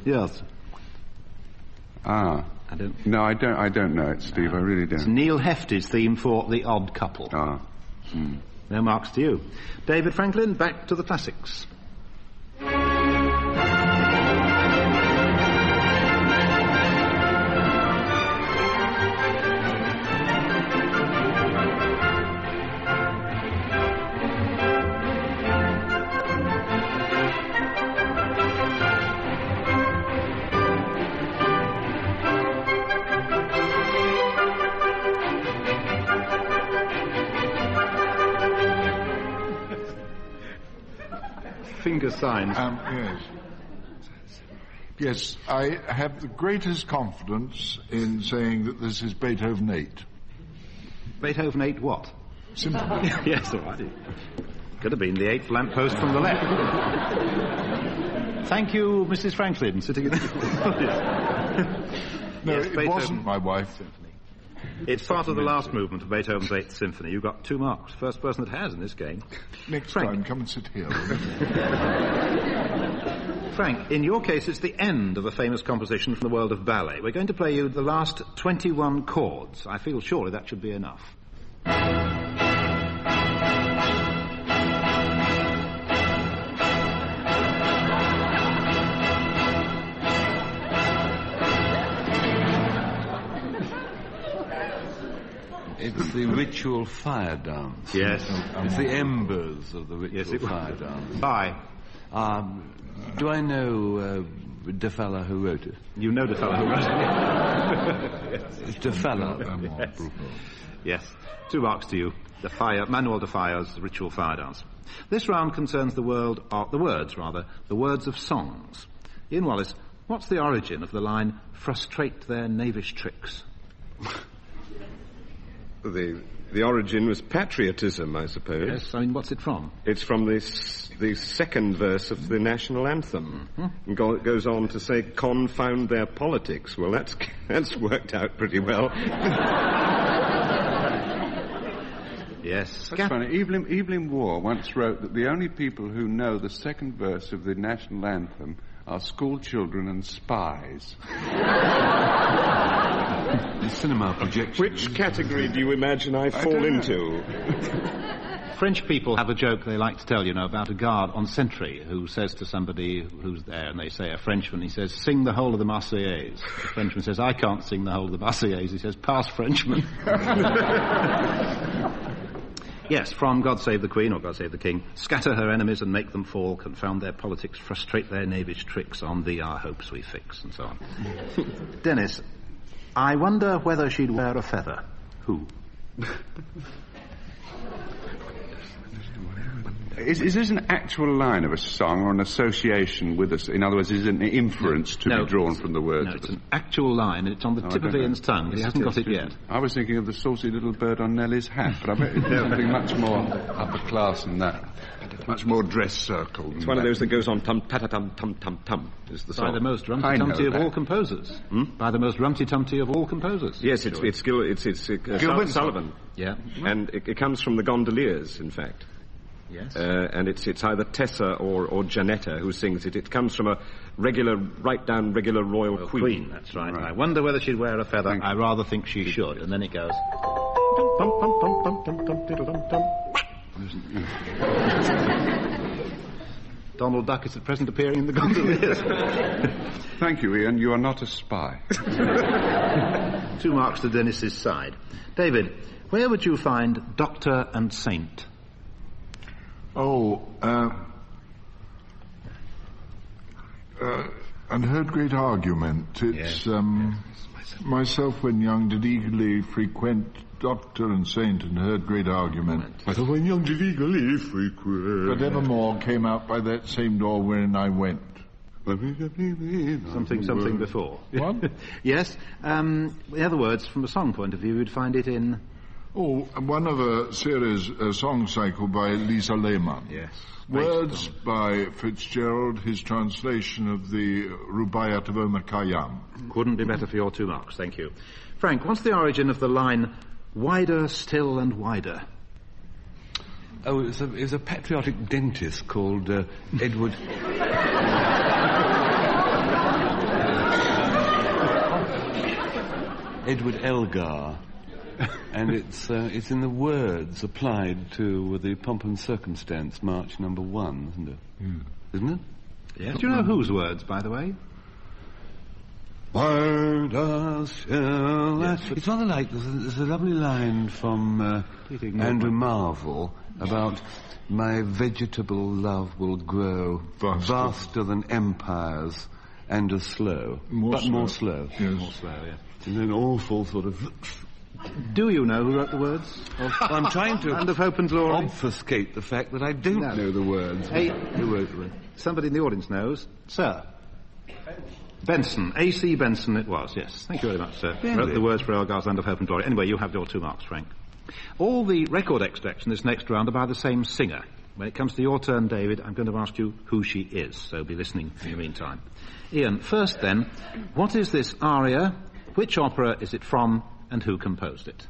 Yes. Ah. I don't... No, I don't know it, Steve. I really don't. It's Neil Hefti's theme for The Odd Couple. Ah. No marks to you. David Franklin, back to the classics. Finger signs. Yes. Yes, I have the greatest confidence in saying that this is Beethoven 8. Beethoven 8 what? Symphony. Yes, all right. Could have been the 8th lamppost from the left. Thank you, Mrs. Franklin, sitting in the... No, yes, it wasn't my wife. Symphony. It's part of the last movement of Beethoven's 8th Symphony. You got 2 marks. First person that has in this game. Next Frank. time, come and sit here. Frank, in your case, it's the end of a famous composition from the world of ballet. We're going to play you the last 21 chords. I feel surely that should be enough. It's the ritual fire dance. Yes. It's the embers of the ritual fire dance. Bye. Do I know the fella who wrote it? You know the fellow who wrote it. It's the fella. Yes. 2 marks to you. Manuel de Falla's ritual fire dance. This round concerns the words of songs. Ian Wallace, what's the origin of the line, frustrate their knavish tricks? The origin was patriotism, I suppose. Yes, I mean, what's it from? It's from the second verse of the national anthem. Mm-hmm. And goes on to say, confound their politics. Well, that's worked out pretty well. Yes. That's funny. Evelyn Waugh once wrote that the only people who know the second verse of the national anthem are school children and spies. The cinema projection. Which category do you imagine I fall into? French people have a joke they like to tell, about a guard on sentry who says to somebody who's there, and they say, a Frenchman, he says, sing the whole of the Marseillaise. The Frenchman says, I can't sing the whole of the Marseillaise. He says, pass, Frenchman. Yes, from God Save the Queen, or God Save the King, scatter her enemies and make them fall, confound their politics, frustrate their knavish tricks, on thee our hopes we fix, and so on. Dennis, I wonder whether she'd wear a feather. Who? Is this an actual line of a song or an association with us? In other words, is it an inference to be drawn from the words? No, it's an actual line, and it's on the tip of Ian's tongue, but he hasn't got it yet. I was thinking of the saucy little bird on Nellie's hat, but I bet it's something much more upper class than that. Much more dress circle. It's one of those that goes on tum-ta-ta-tum-tum-tum-tum, is the song. By the most rumty-tumty of all composers. By the most rumty-tumty of all composers. Yes, it's Sullivan. Yeah. And it comes from the Gondoliers, in fact. Yes. And it's either Tessa or Janetta who sings it. It comes from a regular royal queen. That's right. I wonder whether she'd wear a feather. I rather think she should. And then it goes... Donald Duck is at present appearing in the Gondoliers. Thank you, Ian. You are not a spy. 2 marks to Dennis's side. David, where would you find Doctor and Saint? Unheard great argument. It's, myself when young did eagerly frequent Doctor and Saint and heard great argument. Myself when young did eagerly frequent. But evermore came out by that same door wherein I went. Something before. What? Yes. In other words, from a song point of view, you'd find it in... one of a series, a song cycle by Lisa Lehmann. Yes. Words by Fitzgerald, his translation of the Rubaiyat of Omar Khayyam. Couldn't be better for your 2 marks, thank you. Frank, what's the origin of the line, wider still and wider? Oh, it was a patriotic dentist called Edward... Edward Elgar. And it's in the words applied to the Pomp and Circumstance, March number 1, isn't it? Isn't it? Yes. Do you know whose words, by the way? Why does it's rather like there's a lovely line from Andrew Marvell about my vegetable love will grow vaster than empires and as slow, more slow. Yes. More slow, yeah. And an awful sort of... Do you know who wrote the words? I'm trying to Land of Hope and Glory. Obfuscate the fact that I don't know the words. Hey, who wrote the words? Somebody in the audience knows. Sir. Benson. A.C. Benson it was, yes. Thank you very much, sir. Really? Wrote the words for Elgar's Land of Hope and Glory. Anyway, you have your 2 marks, Frank. All the record extracts in this next round are by the same singer. When it comes to your turn, David, I'm going to ask you who she is, so be listening in the meantime. Ian, first then, what is this aria? Which opera is it from, and who composed it?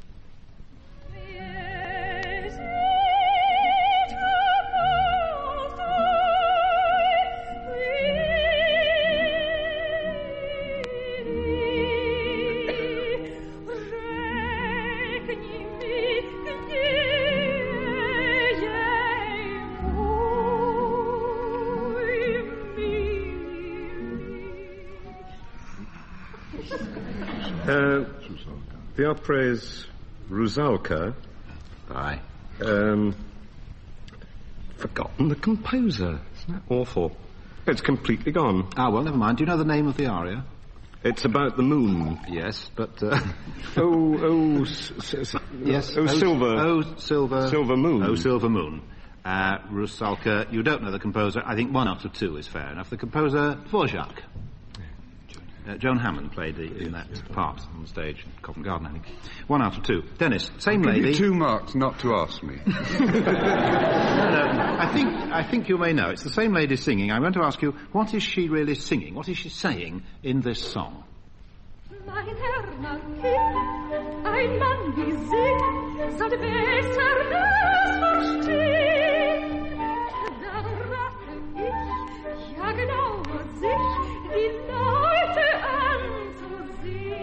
The opera is Rusalka. Aye. Forgotten the composer. Isn't that awful? It's completely gone. Ah, well, never mind. Do you know the name of the aria? It's about the moon. Yes, but... Yes. Silver Moon. Oh, Silver Moon. Rusalka, you don't know the composer. I think 1 out of 2 is fair enough. The composer, Dvorak. Joan Hammond played in that part on the stage in Covent Garden, I think. 1 out of 2. Dennis, same lady. Give you 2 marks not to ask me. No, I think you may know. It's the same lady singing. I'm going to ask you, what is she really singing? What is she saying in this song? Mein Herr Marquis, ein Mann wie Sie, sollte besser das verstehen. Da rate ich, ja genau, sich die Leute anzusehen.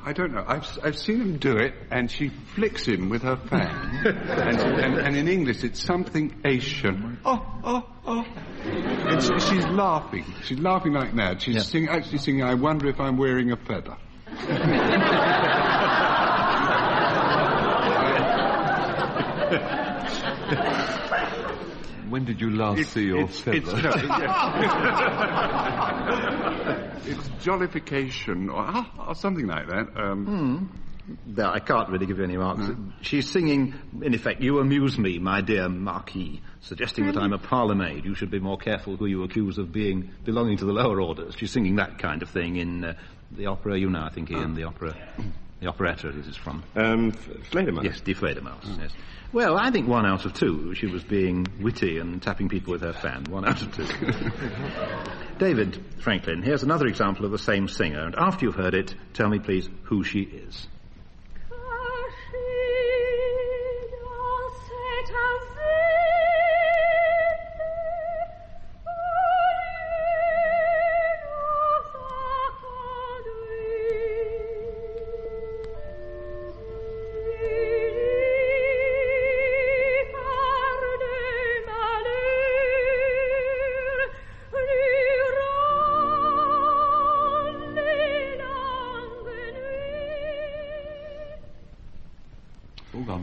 I don't know. I've seen him do it, and she flicks him with her fan. and in English, it's something Asian. Oh. And she's laughing. She's laughing like mad. She's actually singing, I wonder if I'm wearing a feather. When did you last see your feather? It's jollification or something like that. No, I can't really give you any marks. No. She's singing, in effect, you amuse me, my dear Marquis, suggesting that I'm a parlour maid. You should be more careful who you accuse of belonging to the lower orders. She's singing that kind of thing in the opera, you know, I think, Ian, the operetta this is from. Fledermaus. Yes, Die Fledermaus, yes. Well, I think 1 out of 2. She was being witty and tapping people with her fan. 1 out of 2. David Franklin, here's another example of the same singer, and after you've heard it, tell me, please, who she is.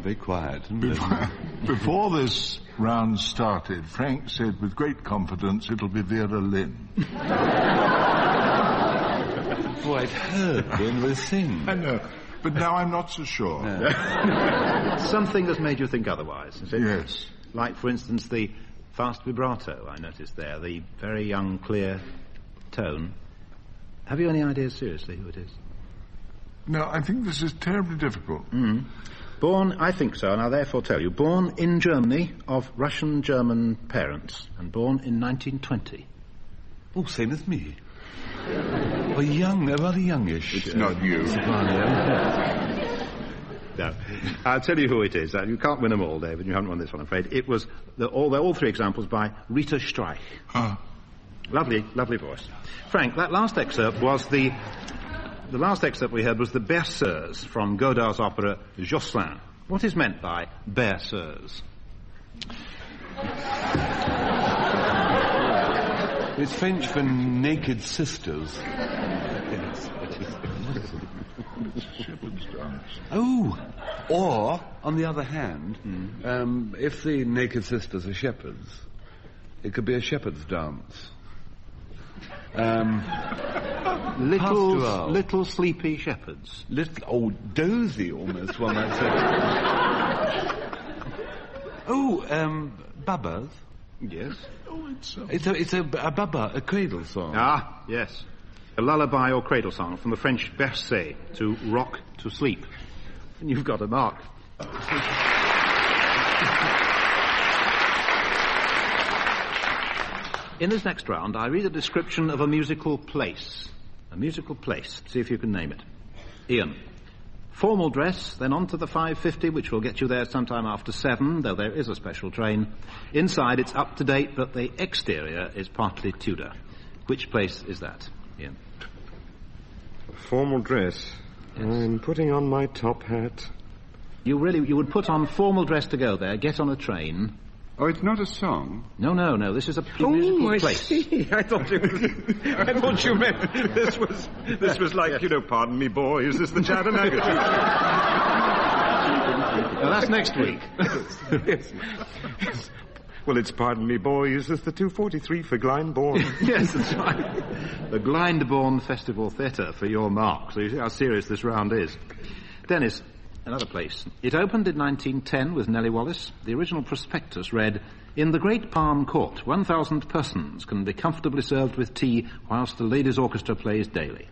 Very quiet. Before this round started, Frank said with great confidence it'll be Vera Lynn. Oh, I'd heard them sing. I know, but now I'm not so sure. No. Something has made you think otherwise, is it? Yes. Like, for instance, the fast vibrato I noticed there, the very young, clear tone. Have you any ideas, seriously, who it is? No, I think this is terribly difficult. Born, I think so, and I'll therefore tell you, born in Germany of Russian-German parents, and born in 1920. Oh, same as me. Well, rather youngish. It's not you. No. I'll tell you who it is. You can't win them all, David. You haven't won this one, I'm afraid. It was all three examples by Rita Streich. Lovely, lovely voice. Frank, that last excerpt was the last excerpt we heard was the Berceuse from Godard's opera Jocelyn. What is meant by Berceuse? It's French for naked sisters. Shepherd's dance. Oh, or, on the other hand, if the naked sisters are shepherds, it could be a shepherd's dance. Little sleepy shepherds. Dozy almost, one might say. Bubbas. Yes. It's a bubba, a cradle song. Ah, yes. A lullaby or cradle song from the French bercer, to rock to sleep. And you've got a mark. In this next round, I read a description of a musical place. A musical place. See if you can name it. Ian. Formal dress, then on to the 5:50, which will get you there sometime after 7, though there is a special train. Inside, it's up to date, but the exterior is partly Tudor. Which place is that, Ian? Formal dress. Yes. I'm putting on my top hat. You would put on formal dress to go there, get on a train. Oh, it's not a song? No. This is a musical place. See. I thought you meant this was like, pardon me, boy, is this the Chattanooga? Now, that's next week. Yes. Well, it's pardon me, boy, is this the 243 for Glyndebourne? Yes, that's right. The Glyndebourne Festival Theatre for your mark. So you see how serious this round is. Dennis, another place. It opened in 1910 with Nellie Wallace. The original prospectus read, "In the Great Palm Court, 1,000 persons can be comfortably served with tea whilst the ladies' orchestra plays daily."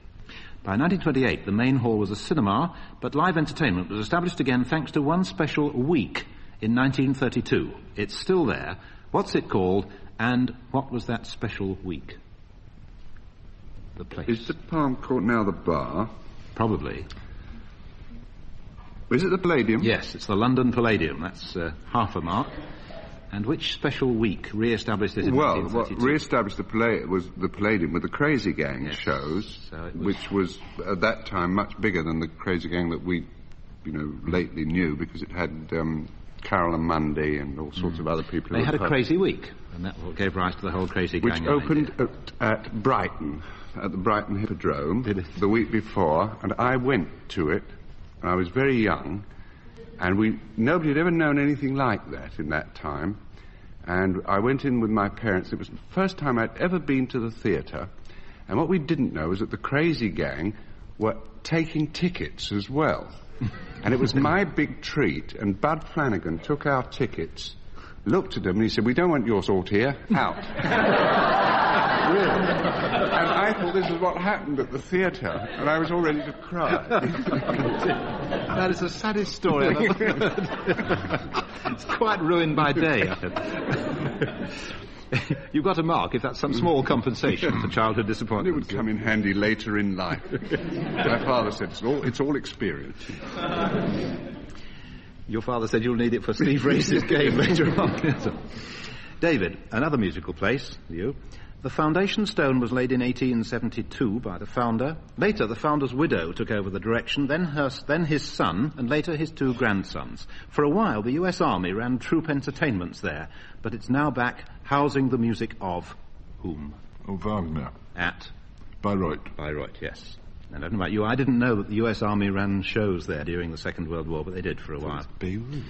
By 1928, the main hall was a cinema, but live entertainment was established again thanks to one special week in 1932. It's still there. What's it called, and what was that special week? The place. Is the Palm Court now the bar? Probably. Is it the Palladium? Yes, it's the London Palladium. That's half a mark. And which special week re-established it in 1932? What re-established the Palladium with the Crazy Gang shows, which was at that time much bigger than the Crazy Gang that we, lately knew, because it had Carol and Mundy and all sorts of other people. They had a crazy week, and that gave rise to the whole Crazy Gang. Which opened at Brighton, at the Brighton Hippodrome, the week before, and I went to it. I was very young, and nobody had ever known anything like that in that time. And I went in with my parents. It was the first time I'd ever been to the theatre. And what we didn't know was that the Crazy Gang were taking tickets as well. And it was my big treat, and Bud Flanagan took our tickets, looked at them, and he said, "We don't want your sort here. Out." Really? And I thought this is what happened at the theatre, and I was all ready to cry. That is the saddest story I've ever heard. It's quite ruined my day. You've got a mark if that's some small compensation for childhood disappointment. It would come in handy later in life. My father said it's all experience. Your father said you'll need it for Steve Race's game later on. David, another musical place, you. The foundation stone was laid in 1872 by the founder. Later, the founder's widow took over the direction, then his son, and later his 2 grandsons. For a while, the U.S. Army ran troop entertainments there, but it's now back housing the music of whom? Oh, Wagner. At? Bayreuth. Bayreuth, yes. And I don't know about you, I didn't know that the U.S. Army ran shows there during the Second World War, but they did for a while. Beirut.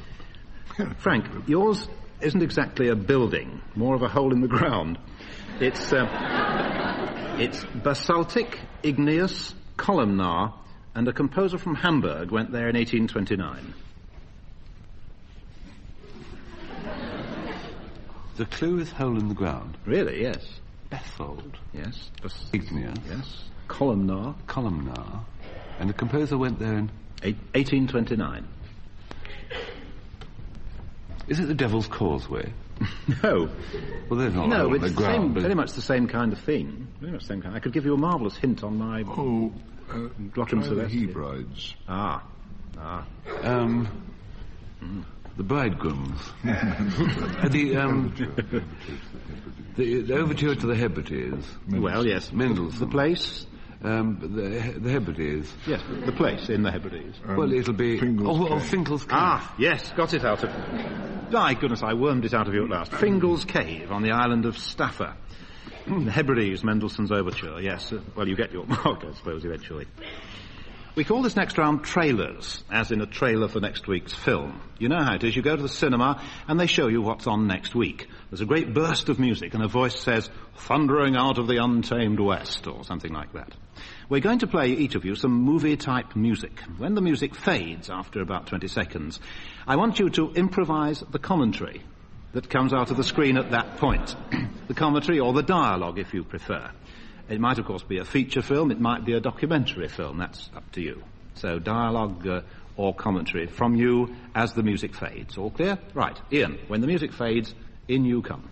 Frank, yours isn't exactly a building, more of a hole in the ground. It's basaltic, igneous, columnar, and a composer from Hamburg went there in 1829. The clue is hole in the ground. Really, yes. Basalt. Yes. Igneous. Yes. Columnar. Columnar. And the composer went there in? 1829. Is it the Devil's Causeway? No. Well, there's not hole in the ground. Very much the same kind of thing. Very much the same kind. I could give you a marvellous hint on my... Try the Hebrides. Ah. The bridegrooms. The overture to the Hebrides. Well, yes. Mendelssohn. The place? The Hebrides. Yes, the place in the Hebrides. Well, it'll be... Fingal's Cave. Ah, yes, got it out of... My goodness, I wormed it out of you at last. Fingal's Cave on the island of Staffa. The Hebrides, Mendelssohn's overture, yes. Well, you get your mark, I suppose, eventually. We call this next round trailers, as in a trailer for next week's film. You know how it is. You go to the cinema and they show you what's on next week. There's a great burst of music and a voice says, "Thundering out of the untamed west," or something like that. We're going to play each of you some movie-type music. When the music fades after about 20 seconds, I want you to improvise the commentary that comes out of the screen at that point. The commentary or the dialogue, if you prefer. It might, of course, be a feature film. It might be a documentary film. That's up to you. So dialogue or commentary from you as the music fades. All clear? Right. Ian, when the music fades, in you come.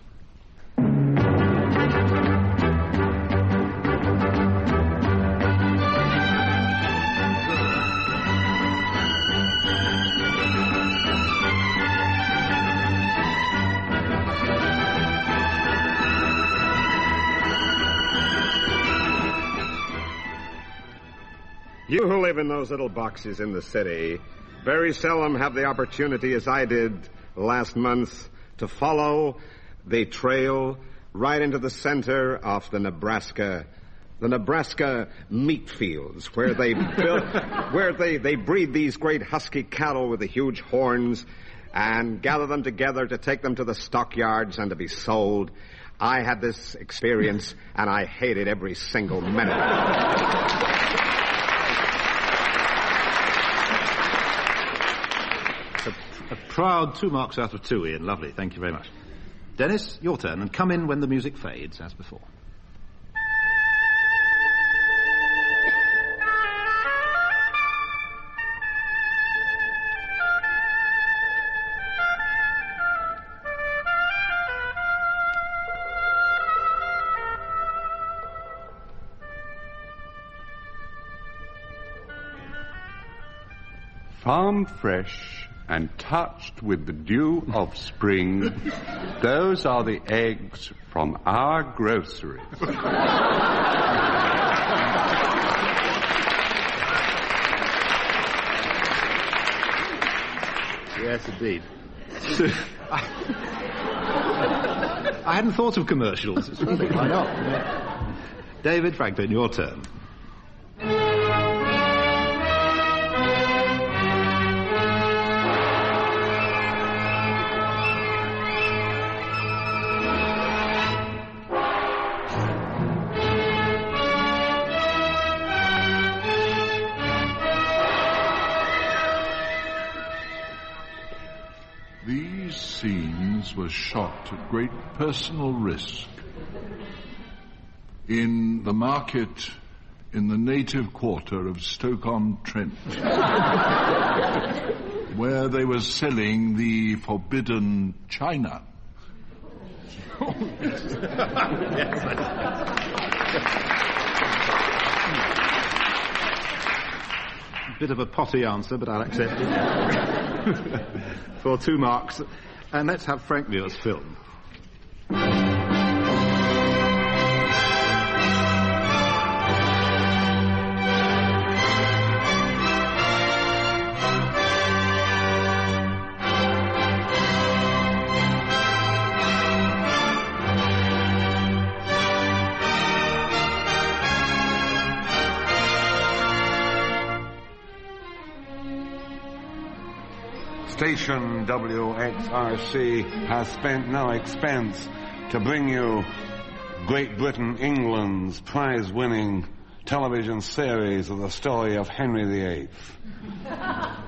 You who live in those little boxes in the city very seldom have the opportunity, as I did last month, to follow the trail right into the center of the Nebraska meat fields, where they they breed these great husky cattle with the huge horns and gather them together to take them to the stockyards and to be sold. I had this experience and I hated every single minute. A proud 2 marks out of 2, Ian. Lovely. Thank you very much. Dennis, your turn, and come in when the music fades, as before. Farmed fresh and touched with the dew of spring, those are the eggs from our groceries. Yes, indeed. I hadn't thought of commercials. It's funny. Why not? Yeah. David Franklin, your turn. Was shot at great personal risk in the market in the native quarter of Stoke-on-Trent, where they were selling the forbidden china. Bit of a potty answer, but I'll accept it. For 2 marks. And let's have Frank Muir's film. Station WXRC has spent no expense to bring you Great Britain, England's prize-winning television series of the story of Henry VIII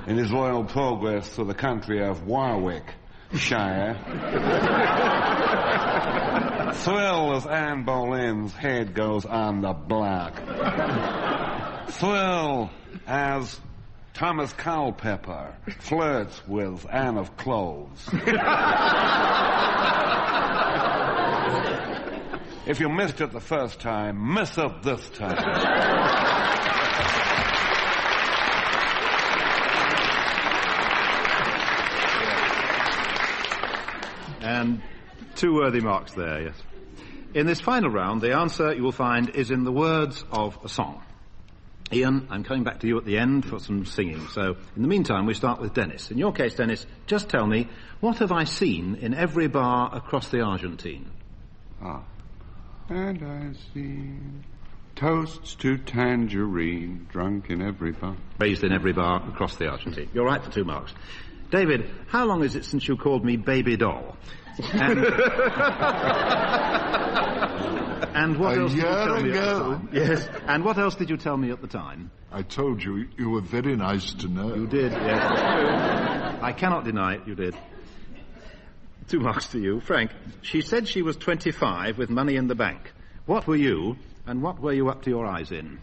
in his royal progress through the country of Warwickshire. Thrill as Anne Boleyn's head goes on the block. Thrill as Thomas Culpepper flirts with Anne of Cloves. If you missed it the first time, miss it this time. 2 worthy marks there, yes. In this final round, the answer you will find is in the words of a song. Ian, I'm coming back to you at the end for some singing. So, in the meantime, we start with Dennis. In your case, Dennis, just tell me, what have I seen in every bar across the Argentine? And I see toasts to tangerine, drunk in every bar. Raised in every bar across the Argentine. You're right for 2 marks. David, how long is it since you called me baby doll? And what else did you tell me at the time? Yes. And what else did you tell me at the time? I told you were very nice to know. You did, yes. I cannot deny it, you did. 2 marks to you. Frank, she said she was 25 with money in the bank. What were you, and what were you up to your eyes in?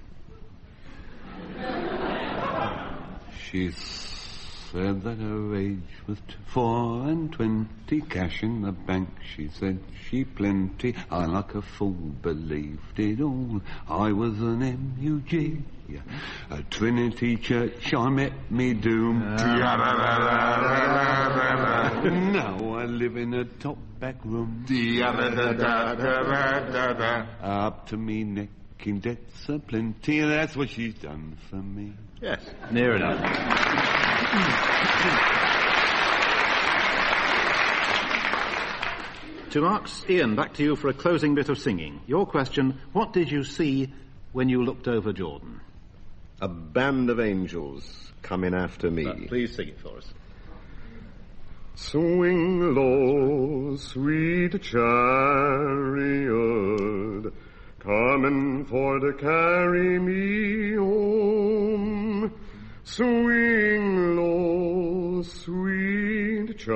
She said that her age was 24, cash in the bank. She said she plenty. I like a fool believed it all. I was an MUG. At Trinity Church I met me doom. Now I live in a top back room. Up to me neck in debts a plenty. That's what she's done for me. Yes, near enough. 2 marks. Ian, back to you for a closing bit of singing. Your question, what did you see when you looked over Jordan? A band of angels coming after me. Please sing it for us. Swing low, sweet chariot, coming for to carry me home. Swing low, sweet chariot,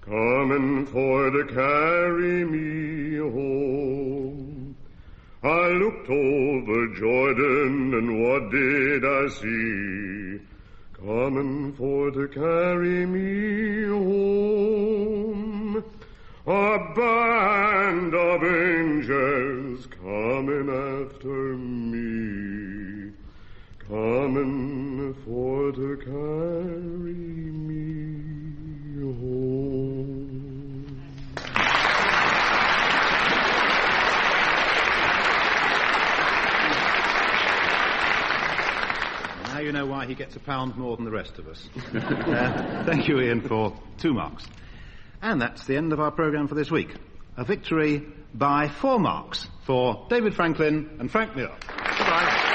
coming for to carry me home. I looked over Jordan, and what did I see? Coming for to carry me home. A band of angels coming after me, coming for to carry me home. Now you know why he gets £1 more than the rest of us. Thank you, Ian, for 2 marks. And that's the end of our programme for this week. A victory by 4 marks for David Franklin and Frank Muir. Goodbye.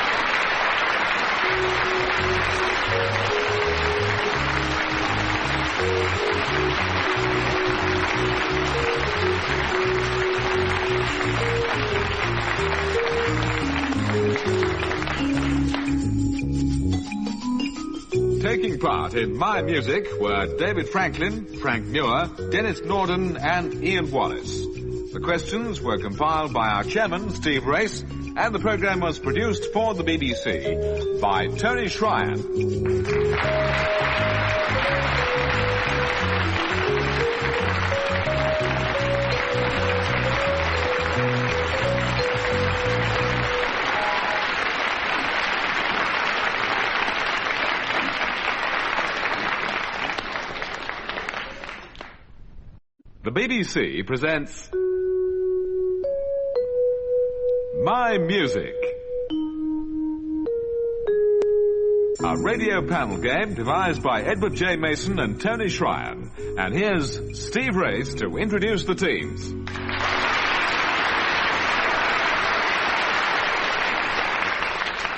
Taking part in My Music were David Franklin, Frank Muir, Denis Norden and Ian Wallace. The questions were compiled by our chairman, Steve Race, and the programme was produced for the BBC by Tony Schreier. The BBC presents My Music, a radio panel game devised by Edward J. Mason and Tony Schreier. And here's Steve Race to introduce the teams.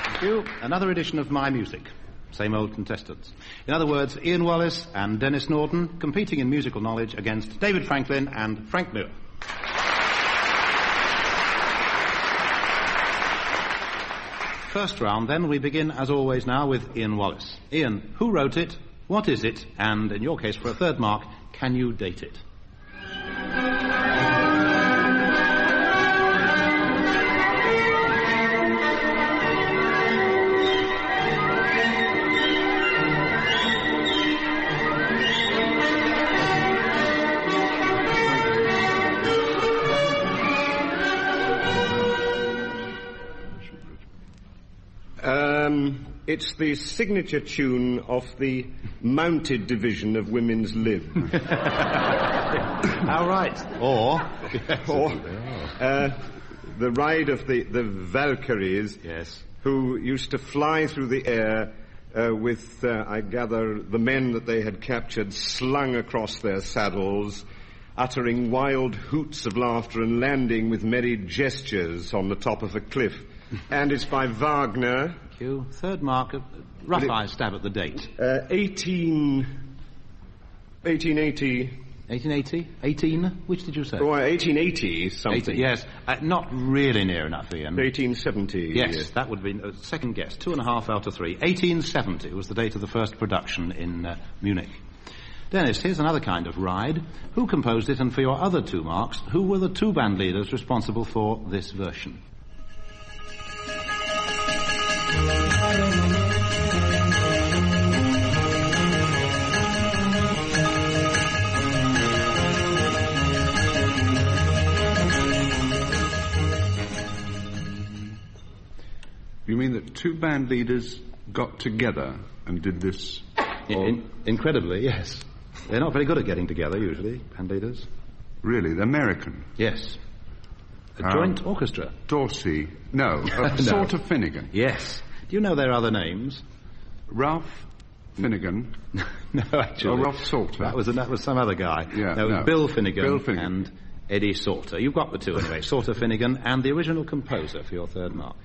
Thank you. Another edition of My Music. Same old contestants. In other words, Ian Wallace and Denis Norden competing in musical knowledge against David Franklin and Frank Muir. First round, then, we begin, as always now, with Ian Wallace. Ian, who wrote it? What is it? And, in your case, for a 3rd mark, can you date it? It's the signature tune of the mounted division of Women's Lib. How right. Or the ride of the Valkyries, yes, who used to fly through the air with, I gather, the men that they had captured slung across their saddles, uttering wild hoots of laughter and landing with merry gestures on the top of a cliff. And it's by Wagner. Thank you. Third mark, rough eye stab at the date. 1880. 1880? 18? Which did you say? Oh, 1880 something. Yes, not really near enough, Ian. 1870. Yes, that would be second guess. 2.5 out of 3. 1870 was the date of the first production in Munich. Dennis, here's another kind of ride. Who composed it, and for your other 2 marks, who were the 2 band leaders responsible for this version? You mean that 2 band leaders got together and did this? Incredibly, yes. They're not very good at getting together, usually, band leaders. Really? The American? Yes. A joint orchestra. Dorsey. No. No. Sort of Finnegan. Yes. Do you know their other names? Ralph Finnegan. No, actually. Oh, Ralph Salter. That was some other guy. Yeah, no, it was Bill Finnegan and Finnegan. Eddie Salter. You've got the 2 anyway. Salter, Finnegan, and the original composer for your 3rd mark.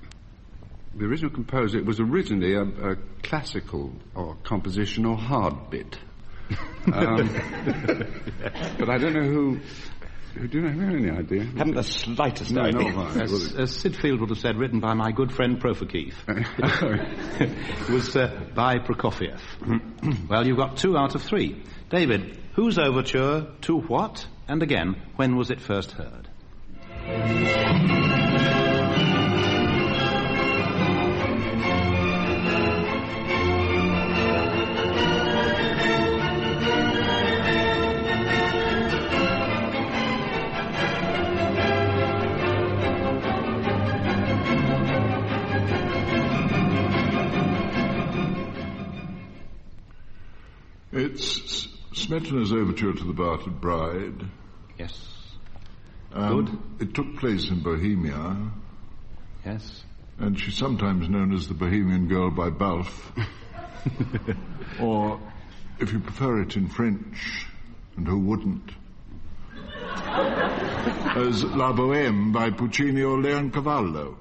The original composer, it was originally a classical or composition or hard bit. But I don't know who do you have any idea? Haven't the slightest idea. No, As Sid Field would have said, written by my good friend Prokofiev. It was by Prokofiev. Well, you've got 2 out of 3. David, whose overture to what? And again, when was it first heard? It's Smetana's overture to the Bartered Bride. Yes. Good. It took place in Bohemia. Yes. And she's sometimes known as the Bohemian Girl by Balfe. Or, if you prefer it in French, and who wouldn't, as La Bohème by Puccini or Leoncavallo.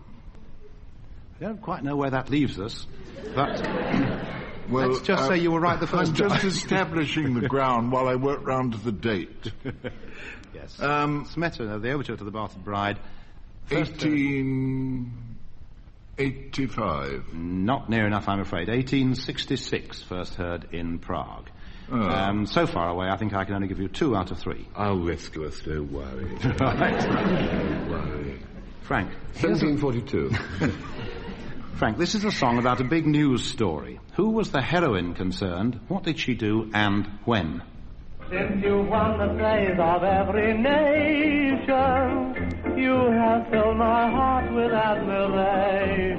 I don't quite know where that leaves us, but well, let's just say you were right the first time. I'm just establishing the ground while I work round to the date. Yes. Smetana, the overture to the Bartered Bride. 1885. Not near enough, I'm afraid. 1866, first heard in Prague. So far away, I think I can only give you 2 out of 3. I'll rescue us, don't worry. Right. Don't worry. Frank. 1742. Frank, this is a song about a big news story. Who was the heroine concerned? What did she do and when? Since you won the praise of every nation, you have filled my heart with admiration.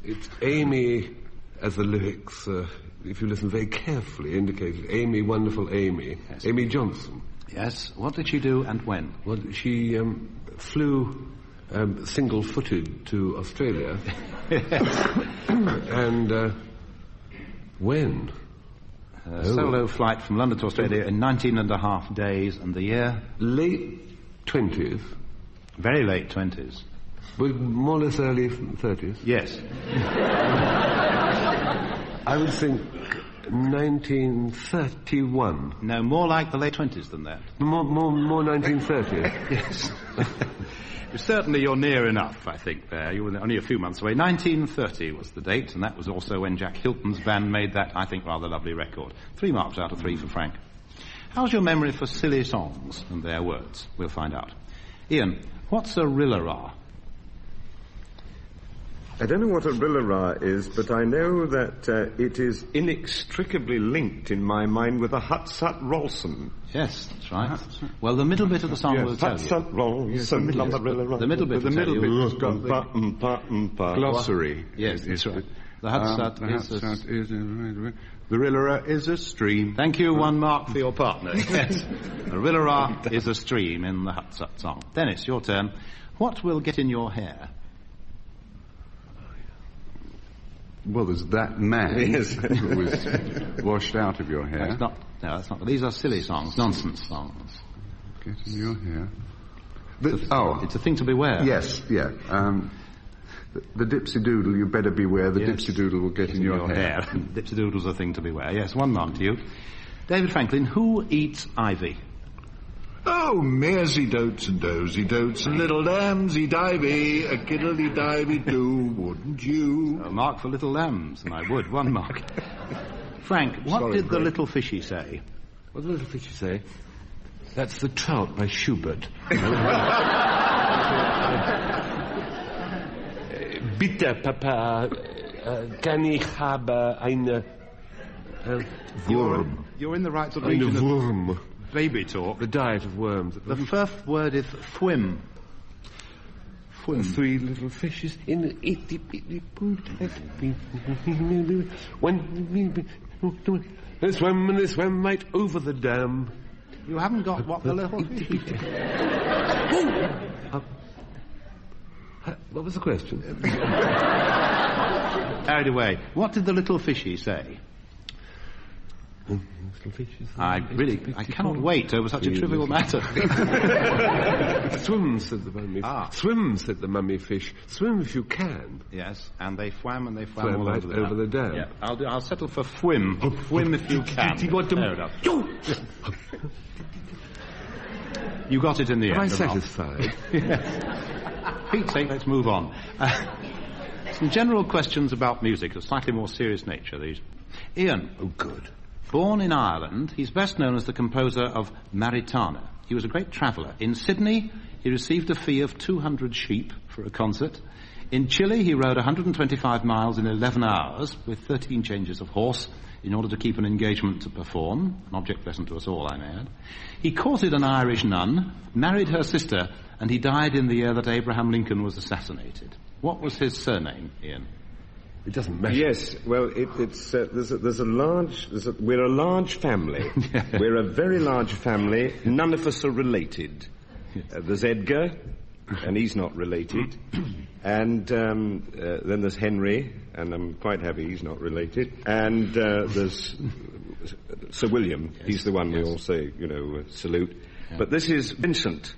It's Amy, as the lyrics, if you listen very carefully, indicated. Amy, wonderful Amy. Yes. Amy Johnson. Yes. What did she do and when? Well, she flew single-footed to Australia. And when? Solo flight from London to Australia in 19.5 days, and the year? Late 20s. Very late 20s. Well, more or less early 30s? Yes. I would think 1931. No, more like the late 20s than that. More 1930. Yes. Certainly you're near enough, I think, there. You were only a few months away. 1930 was the date, and that was also when Jack Hilton's band made that, I think, rather lovely record. 3 marks out of 3 for Frank. How's your memory for silly songs and their words? We'll find out. Ian, what's a rilla-rah? I don't know what a rilla-rah is, but I know that it is inextricably linked in my mind with a Hutsut-Rolson. Yes, that's right. Well, the middle bit of the song will tell you. Hutsut-Rolson, the middle bit will tell you. The middle bit's got the glossary. Yes, that's right. The Hutsut is... The rilla is a stream. Thank you, 1 mark for your partner. Yes. The rilla is a stream in the Hutsut song. Dennis, your turn. What will get in your hair? Well, there's that man who was washed out of your hair. That's not. These are silly songs, nonsense songs. Get in your hair. It's a thing to beware. Yes, yeah. The dipsy-doodle, you better beware. The dipsy-doodle will get in your hair. Dipsy-doodle's a thing to beware. Yes, 1 mark to you. David Franklin, who eats ivy? Oh, mares he dotes and does he dotes and little lambs he divey, a kiddly divey do, wouldn't you? A mark for little lambs, and I would. 1 mark. Frank, what did the little fishy say? What did the little fishy say? That's the Trout by Schubert. Bitte, Papa, kann ich habe eine... Wurm. You're in the right sort of region of baby talk. The diet of worms. The first word is thwim. The 3 little fishes in the itty bitty pool. When they swam right over the dam. You haven't got what the little fishy What was the question? Carried away. What did the little fishy say? I cannot wait over such a trivial matter. Swim, said the mummy. Swim, said the mummy fish. Swim if you can. Yes, and they swam all right over the dam. Yeah, I'll settle for swim. Swim if you can. Fair enough. You got it in the end. Am I satisfied? Yes. Pete's sake, let's move on. Some general questions about music, of slightly more serious nature, these. Ian. Oh, good. Born in Ireland, he's best known as the composer of Maritana. He was a great traveller. In Sydney, he received a fee of 200 sheep for a concert. In Chile, he rode 125 miles in 11 hours with 13 changes of horse in order to keep an engagement to perform, an object lesson to us all, I may add. He courted an Irish nun, married her sister, and he died in the year that Abraham Lincoln was assassinated. What was his surname, Ian? It doesn't matter. Yes, well, we're a large family. We're a very large family. None of us are related. There's Edgar, and he's not related. And then there's Henry, and I'm quite happy he's not related. And there's Sir William. Yes. He's the one we all say, salute. Yeah. But this is Vincent.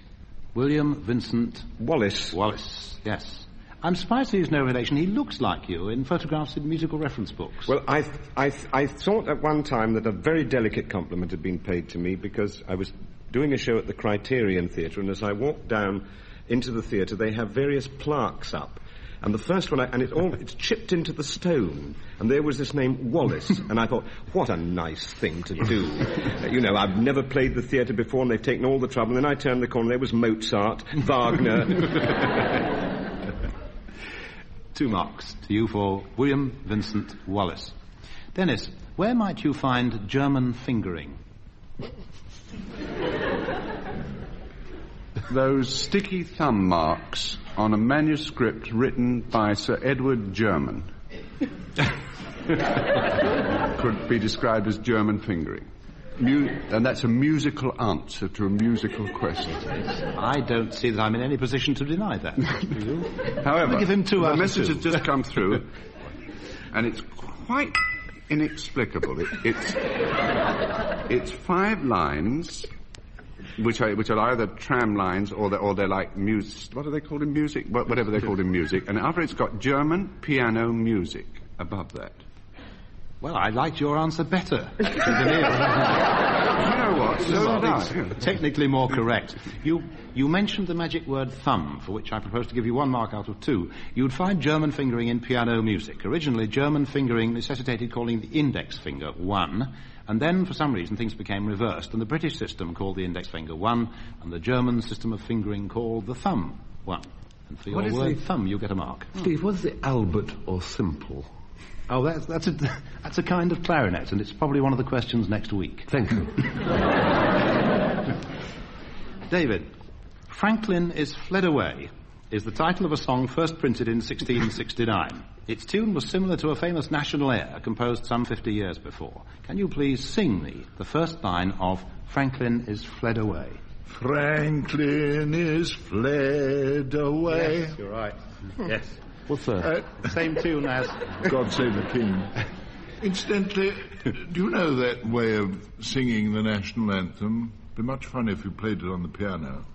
William Vincent Wallace. Wallace, yes. I'm surprised he's no relation. He looks like you in photographs in musical reference books. Well, I thought at one time that a very delicate compliment had been paid to me because I was doing a show at the Criterion Theatre, and as I walked down into the theatre, they have various plaques up. And the first one, it's chipped into the stone, and there was this name Wallace, and I thought, what a nice thing to do. I've never played the theatre before, and they've taken all the trouble, and then I turned the corner, there was Mozart, Wagner... 2 marks to you for William Vincent Wallace. Dennis, where might you find German fingering? Those sticky thumb marks on a manuscript written by Sir Edward German could be described as German fingering. And that's a musical answer to a musical question. I don't see that I'm in any position to deny that. Do you? However, give him 2 the out message of 2. has just come through, and it's quite inexplicable. It's 5 lines, which are either tram lines or they're like music. What are they called in music? Whatever they're called in music. And after it's got German piano music above that. Well, I liked your answer better. You know what? So did I. Technically more correct. You mentioned the magic word thumb, for which I propose to give you 1 mark out of 2. You'd find German fingering in piano music. Originally, German fingering necessitated calling the index finger 1, And then, for some reason, things became reversed, and the British system called the index finger 1, and the German system of fingering called the thumb 1. And for your word thumb, you get a mark. Steve, what is the Albert or simple? Oh, that's a kind of clarinet, and it's probably one of the questions next week. Thank you. David, Franklin is Fled Away is the title of a song first printed in 1669. Its tune was similar to a famous national air composed some 50 years before. Can you please sing me the first line of Franklin is Fled Away? Franklin is fled away. Yes, you're right. Yes. What's that? Same tune as God Save the King. Incidentally, do you know that way of singing the national anthem? It'd be much fun if you played it on the piano.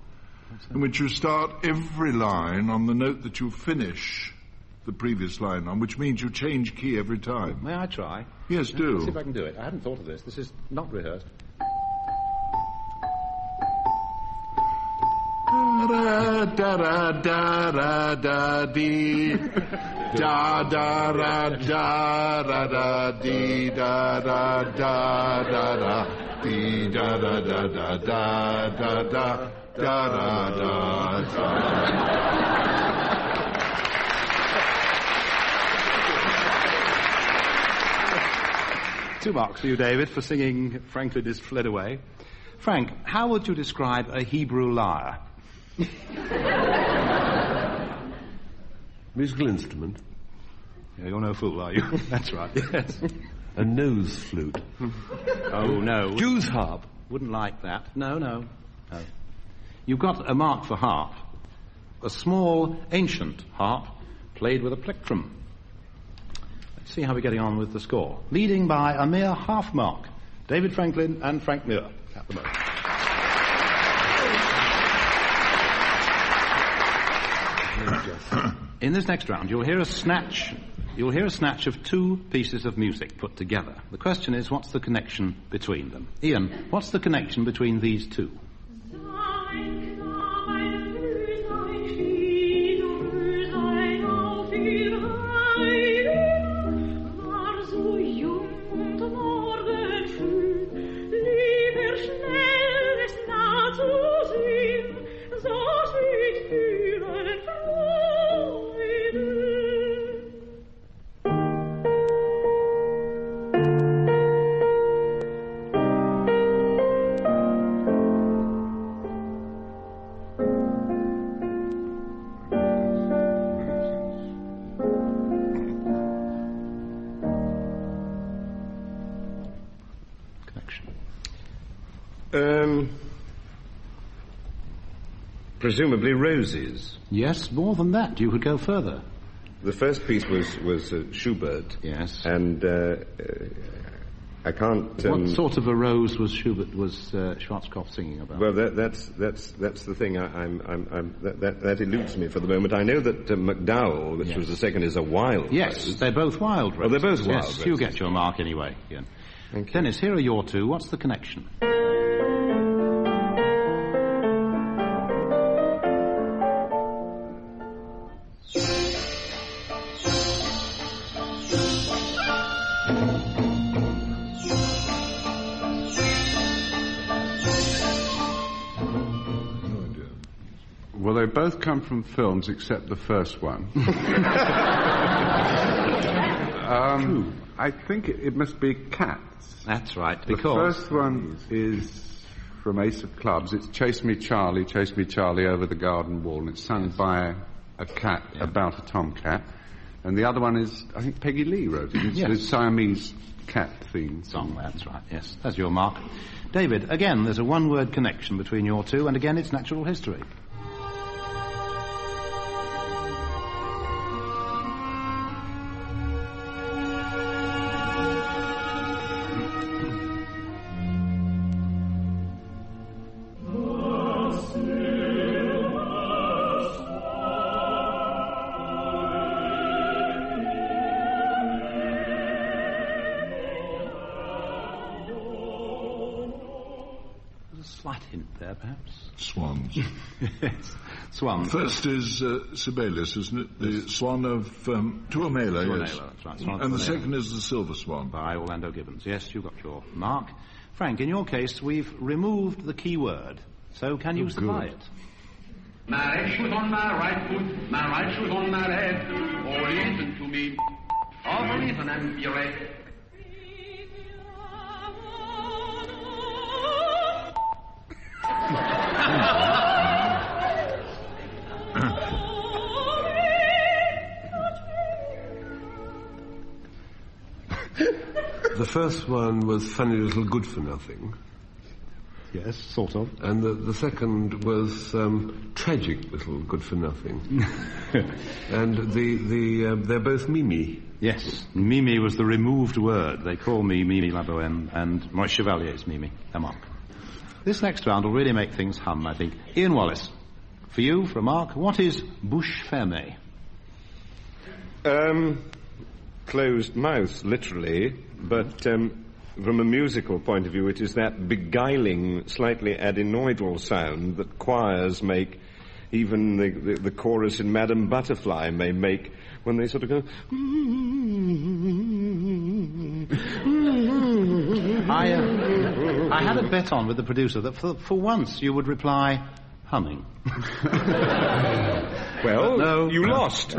In which you start every line on the note that you finish the previous line on, which means you change key every time. May I try? Yes, do. Let's see if I can do it. I hadn't thought of this. This is not rehearsed. Da da da da da dee da da da da da dee da da da da dee da da da da da da da da da. 2 marks for you, David, for singing Franklin is Fled Away. Frank, how would you describe a Hebrew lyre? Musical instrument. Yeah, you're no fool, are you? That's right, yes. A nose flute. Oh, no. Jew's harp. Wouldn't like that. No. You've got a mark for harp. A small, ancient harp played with a plectrum. Let's see how we're getting on with the score. Leading by a mere half mark, David Franklin and Frank Muir at the moment. In this next round, you'll hear a snatch of 2 pieces of music put together. The question is, what's the connection between them? Ian, what's the connection between these 2? Presumably roses. Yes, more than that. You could go further. The first piece was Schubert. Yes. And I can't. What sort of a rose was Schwarzkopf singing about? Well, that's the thing. That eludes me for the moment. I know that MacDowell, which was the second, is a wild. Yes, rose. They're both wild roses. Oh, they're both wild. Yes, roses. you get your mark anyway. Ian. Thank you. Dennis, here are your 2. What's the connection? Well, they both come from films except the first one. I think it must be Cats. That's right, The first one is from Ace of Clubs. It's Chase Me Charlie over the garden wall, and it's sung by a cat about a tomcat. And the other one is, I think Peggy Lee wrote it. It's the Siamese cat theme song. That's right, yes. That's your mark. David, again, there's a one-word connection between your 2, and again, it's natural history. Slight hint there, perhaps? Swans. Yes, swans. First is Sibelius, isn't it? The Swan of Tuamela, yes. That's right. Swan of and the Tuamela. second is the Silver Swan. By Orlando Gibbons. Yes, you got your mark. Frank, in your case, we've removed the key word. So can you supply it? My left shoe's on my right foot, my right shoe's on my left. Oh, listen to me. Oh, listen and be right. The first one was Funny Little Good for Nothing. Yes, sort of. And the second was Tragic Little Good for Nothing. And they're both Mimi. Yes, Mimi was the removed word. They call me Mimi La Boheme, and Maurice Chevalier's Mimi. A mark. This next round will really make things hum, I think. Ian Wallace, for you, for a mark, what is bouche fermée? Closed mouth, literally, but from a musical point of view, it is that beguiling, slightly adenoidal sound that choirs make, even the chorus in Madame Butterfly may make, when they sort of go... I had a bet on with the producer that for once you would reply, humming. Well, no, you lost.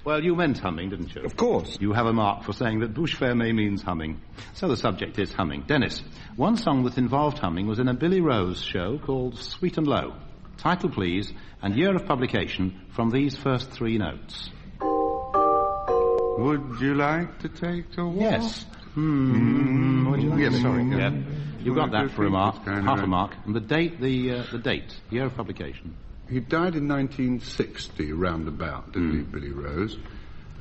Well, you meant humming, didn't you? Of course. You have a mark for saying that bouche fermée means humming. So the subject is humming. Dennis, one song that involved humming was in a Billy Rose show called Sweet and Low. Title, please, and year of publication from these first three notes. Would you like to take a walk? Yes. Would you like Yes, sorry. Yeah. You got that for a mark, half a of mark. And the date, the date, year of publication. He died in 1960, roundabout, didn't he, Billy Rose?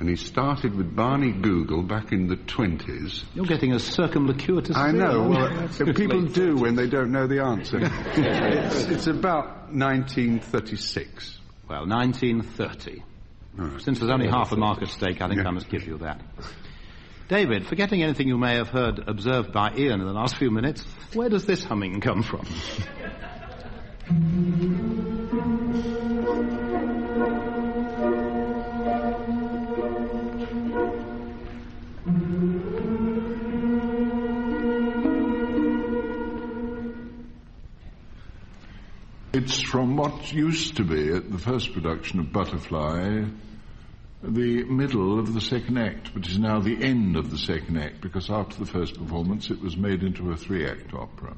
And he started with Barney Google back in the 20s. You're getting a circumlocuitous... I know. Well, people do when they don't know the answer. It's about 1936. Well, 1930. Right. Since there's only half a mark at stake, I think I must give you that. David, forgetting anything you may have heard observed by Ian in the last few minutes, where does this humming come from? It's from what used to be, at the first production of Butterfly, the middle of the second act, which is now the end of the second act, because after the first performance it was made into a three-act opera.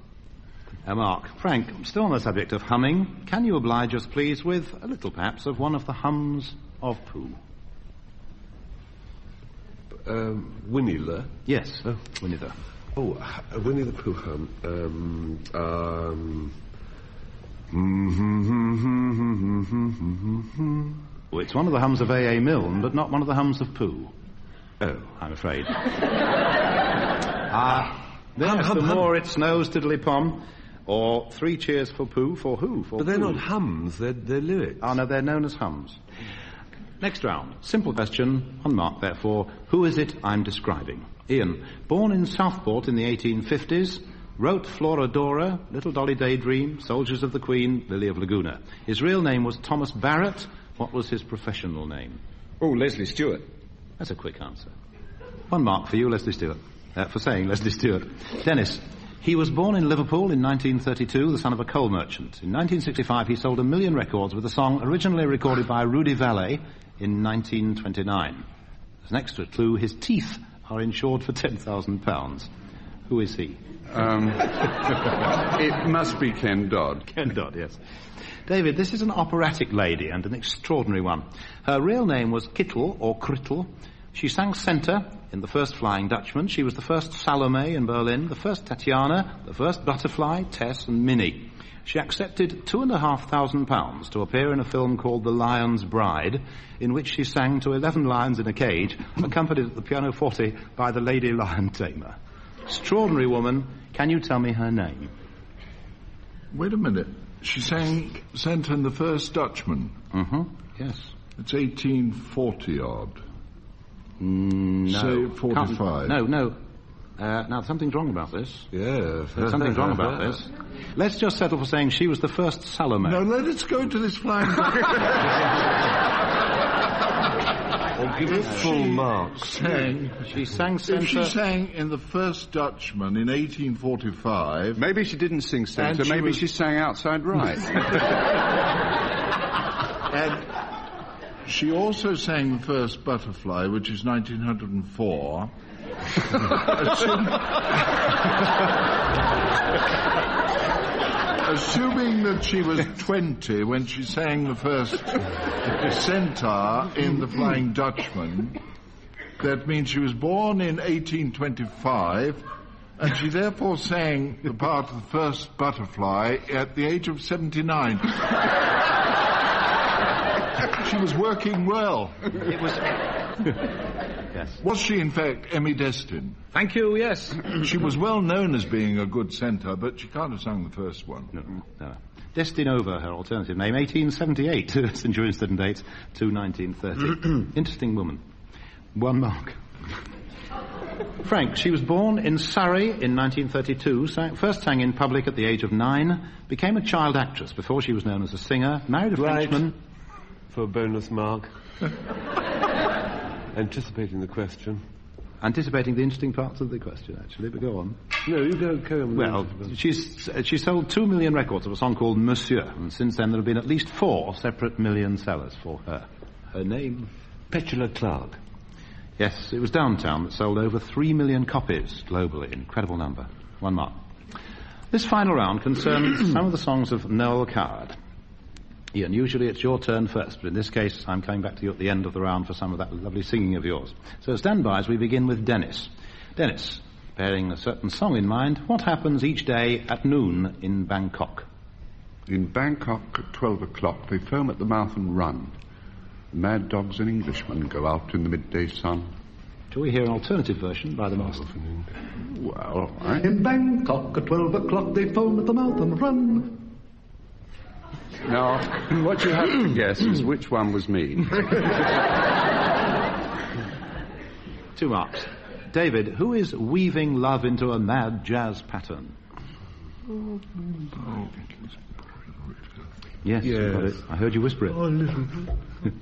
Mark. Frank, still on the subject of humming, can you oblige us, please, with a little, perhaps, of one of the hums of Pooh? Winnie the... Yes, Winnie the... Oh, Winnie the Pooh hum. It's one of the hums of A.A. Milne, but not one of the hums of Pooh. Oh, I'm afraid. There's the more it snows, tiddly-pom, or three cheers for Pooh, for who? For But they're Pooh. not hums, they're lyrics. Oh, no, they're known as hums. Next round. Simple question, one mark, therefore. Who is it I'm describing? Ian, born in Southport in the 1850s, wrote Florodora, Little Dolly Daydream, Soldiers of the Queen, Lily of Laguna. His real name was Thomas Barrett. What was his professional name? Oh, Leslie Stewart. That's a quick answer. One mark for you, Leslie Stewart. For saying Leslie Stewart. Dennis, he was born in Liverpool in 1932, the son of a coal merchant. In 1965, he sold 1 million records with a song originally recorded by Rudy Vallee in 1929. As an extra clue, his teeth are insured for £10,000. Who is he? It must be Ken Dodd. Ken Dodd, yes. David, this is an operatic lady, and an extraordinary one. Her real name was Kittel, or Krittel. She sang centre in the first Flying Dutchman. She was the first Salome in Berlin, the first Tatiana, the first Butterfly, Tess, and Minnie. She accepted £2,500 to appear in a film called The Lion's Bride, in which she sang to 11 lions in a cage, accompanied at the pianoforte by the Lady Lion Tamer. Extraordinary woman. Can you tell me her name? Wait a minute. She sang Santa in the First Dutchman. Yes. It's 1840-odd. No. Say 45. No. Now, something's wrong about this. Yes. There's something wrong about this. Let's just settle for saying she was the first Salome. No, let us go to this flying... Or give it full marks. She sang center... If she sang in The First Dutchman in 1845... Maybe she didn't sing centre, maybe she sang outside right. And she also sang The First Butterfly, which is 1904. Assuming that she was 20 when she sang the first centaur in The Flying Dutchman, that means she was born in 1825, and she therefore sang the part of The First Butterfly at the age of 79. She was working well. It was... Yes. Was she, in fact, Emmy Destin? Thank you, yes. She was well known as being a good centaur, but she can't have sung the first one. No. Destinova, her alternative name, 1878, St. Julian date, to 1930. Interesting woman. 1 mark. Frank, she was born in Surrey in 1932, first sang in public at the age of 9, became a child actress before she was known as a singer, married a Frenchman. For a bonus mark. Anticipating the question. Anticipating the interesting parts of the question, actually, but go on. No, you don't carry on. Well, she sold 2 million records of a song called Monsieur, and since then there have been at least 4 separate million sellers for her. Her name? Petula Clark. Yes, it was Downtown that sold over 3 million copies globally. Incredible number. 1 mark. This final round concerns some of the songs of Noel Coward. Ian, usually it's your turn first, but in this case I'm coming back to you at the end of the round for some of that lovely singing of yours. So stand by as we begin with Denis. Denis, bearing a certain song in mind, what happens each day at noon in Bangkok? In Bangkok at 12 o'clock they foam at the mouth and run. Mad dogs and Englishmen go out in the midday sun. Shall we hear an alternative version by the master? Well, In Bangkok at 12 o'clock they foam at the mouth and run. Now, what you have to guess is which one was me. 2 marks. David, who is weaving love into a mad jazz pattern? Yes, you got it. I heard you whisper it.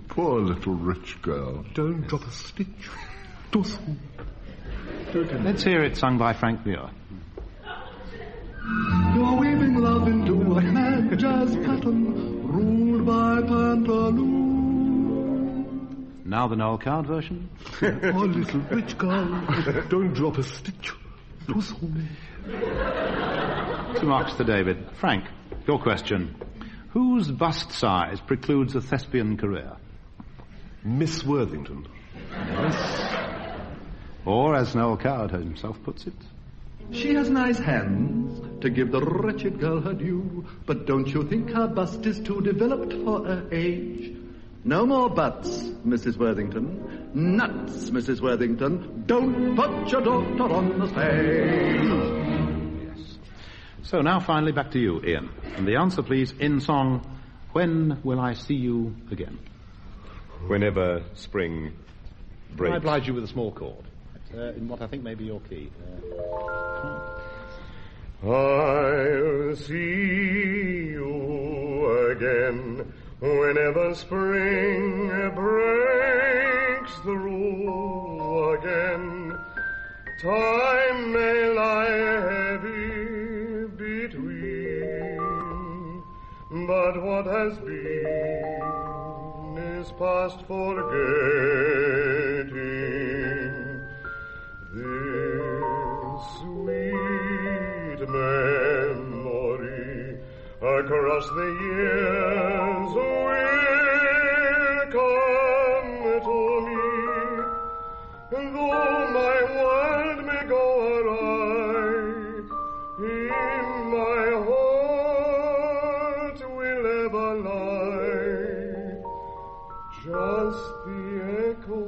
Poor little rich girl. Don't drop a stitch. Let's hear it sung by Frank Muir. You're weaving love into a mad jazz pattern ruled by pantaloon. Now the Noel Coward version. Oh, little rich girl, don't drop a stitch. 2 marks to David. Frank, your question. Whose bust size precludes a thespian career? Miss Worthington. Yes. Or, as Noel Coward himself puts it, she has nice hands to give the wretched girl her due, but don't you think her bust is too developed for her age? No more buts, Mrs. Worthington. Nuts, Mrs. Worthington. Don't put your daughter on the stage. Yes. So now finally back to you, Ian. And the answer, please, in song, When Will I See You Again? Whenever spring breaks. I oblige you with a small chord. In what I think may be your key. I'll see you again whenever spring breaks through again. Time may lie heavy between, but what has been is past forgetting. This sweet memory across the years will come to me, and though my world may go awry, in my heart will ever lie just the echo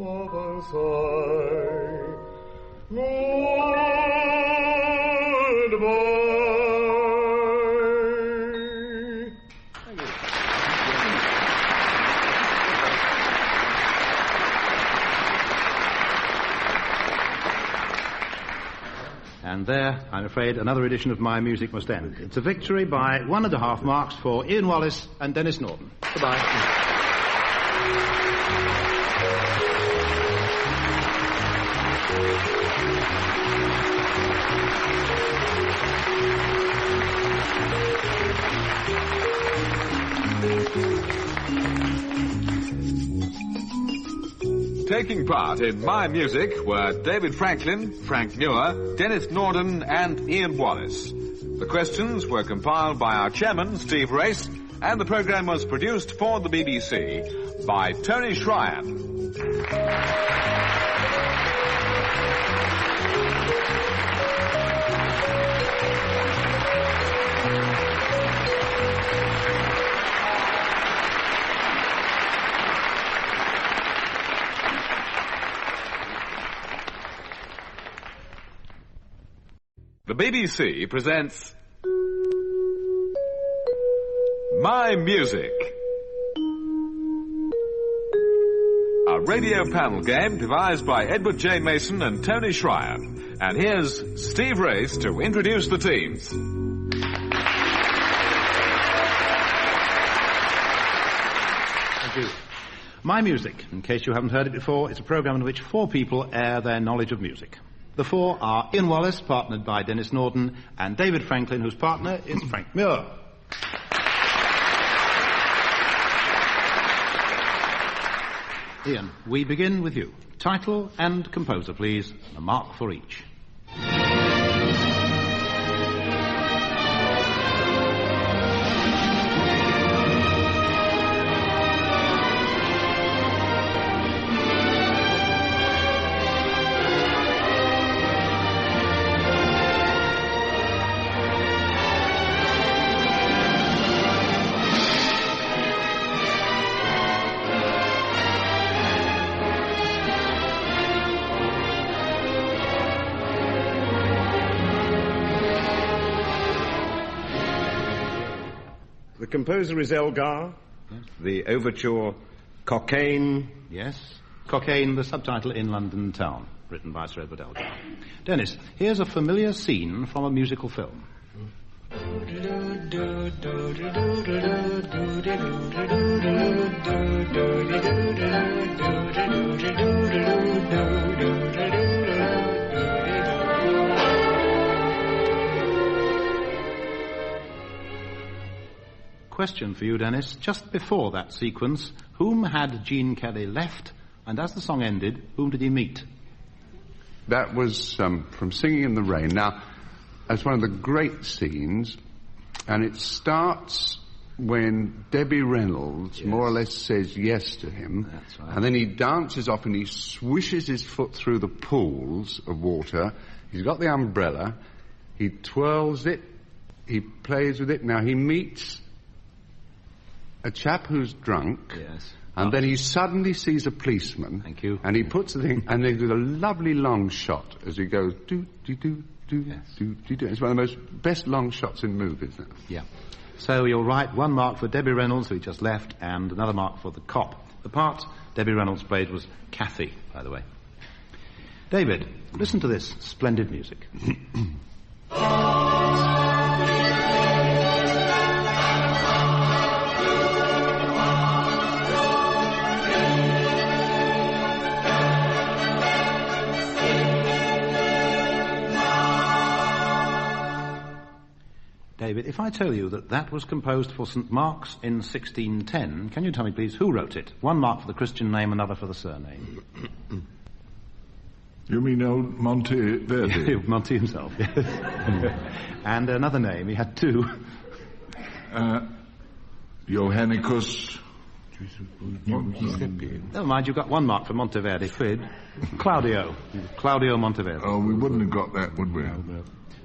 of a sigh. Goodbye. I'm afraid another edition of My Music must end. It's a victory by 1.5 marks for Ian Wallace and Denis Norden. Goodbye. Taking part in My Music were David Franklin, Frank Muir, Denis Norden and Ian Wallace. The questions were compiled by our chairman, Steve Race, and the programme was produced for the BBC by Tony Schreier. The BBC presents My Music, a radio panel game devised by Edward J. Mason and Tony Schreier. And here's Steve Race to introduce the teams. Thank you. My Music, in case you haven't heard it before, is a programme in which 4 people air their knowledge of music. The 4 are Ian Wallace, partnered by Denis Norden, and David Franklin, whose partner is Frank Muir. Ian, we begin with you. Title and composer, please, and a mark for each. The composer is Elgar. Yes. The overture, Cocaine. Yes. Cocaine, the subtitle in London Town, written by Sir Edward Elgar. Dennis, here's a familiar scene from a musical film. Question for you, Dennis. Just before that sequence, whom had Gene Kelly left, and as the song ended, whom did he meet? That was from Singing in the Rain. Now, that's one of the great scenes, and it starts when Debbie Reynolds more or less says yes to him. That's right. And then he dances off and he swishes his foot through the pools of water. He's got the umbrella. He twirls it. He plays with it. Now, he meets a chap who's drunk. Yes. And then he suddenly sees a policeman. Thank you. And he puts the thing, and they do a lovely long shot as he goes, do. Yes. It's one of the best long shots in movies. Yeah. So you're right, 1 mark for Debbie Reynolds, who just left, and another mark for the cop. The part Debbie Reynolds played was Kathy, by the way. David, listen to this splendid music. David, if I tell you that that was composed for St. Mark's in 1610, can you tell me, please, who wrote it? 1 mark for the Christian name, another for the surname. You mean old Monteverdi? Monty himself, yes. And another name, he had 2. Johannicus. Never mind, you've got 1 mark for Monteverdi. Claudio Monteverdi. Oh, we wouldn't have got that, would we?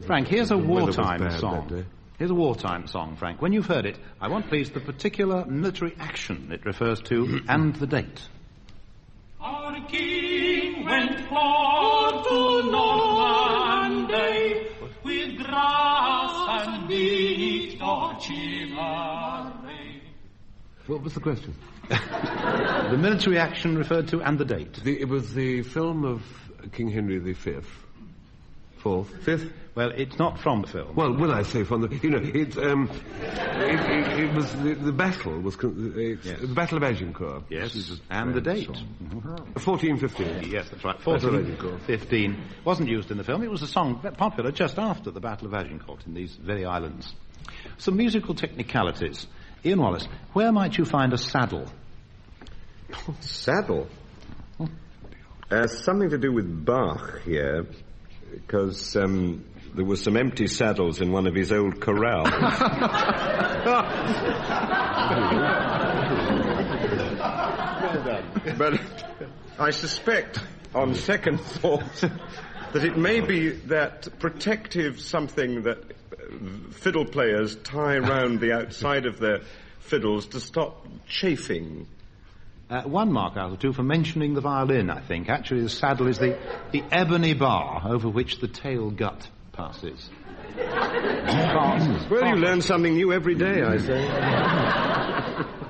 Frank, here's a wartime song. Here's a wartime song, Frank. When you've heard it, I want, please, the particular military action it refers to and the date. Our king went forth to Normandy with grass and meat or chivalry. What was the question? The military action referred to and the date. It was the film of King Henry V. Fourth. Fifth? Well, it's not from the film. Well, when I say from the... You know, it was... The battle was... The Battle of Agincourt. Yes, and the date. 1415. Yes, that's right. 1415. Wasn't used in the film. It was a song popular just after the Battle of Agincourt in these very islands. Some musical technicalities. Ian Wallace, where might you find a saddle? Saddle? Something to do with Bach here, because there were some empty saddles in one of his old corrals. But I suspect, on second thought, that it may be that protective something that fiddle players tie round the outside of their fiddles to stop chafing. 1 mark out of 2 for mentioning the violin, I think. Actually, the saddle is the ebony bar over which the tail gut passes. Well, you learn something new every day, I say.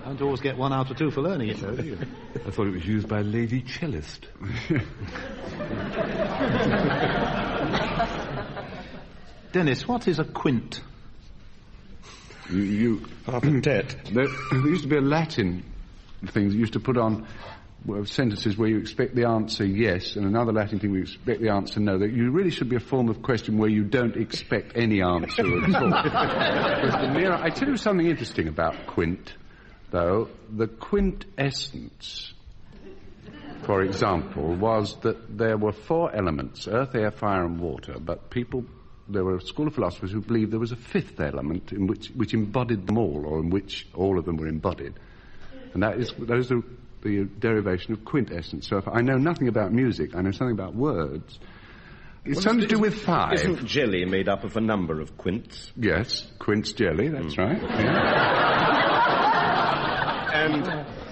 Don't always get 1 out of 2 for learning it, though, do you? I thought it was used by a lady cellist. Dennis, what is a quint? Half a tet. There used to be a Latin thing that used to put on sentences where you expect the answer yes, and another Latin thing where you expect the answer no. That you really should be a form of question where you don't expect any answer at all. I tell you something interesting about quint, though. The quintessence, for example, was that there were 4 elements: earth, air, fire, and water. But there were a school of philosophers who believed there was a 5th element in which embodied them all, or in which all of them were embodied. And those are the derivation of quintessence. So if I know nothing about music, I know something about words. It's something to do with 5. Isn't jelly made up of a number of quints? Yes, quints jelly, that's right. Yeah.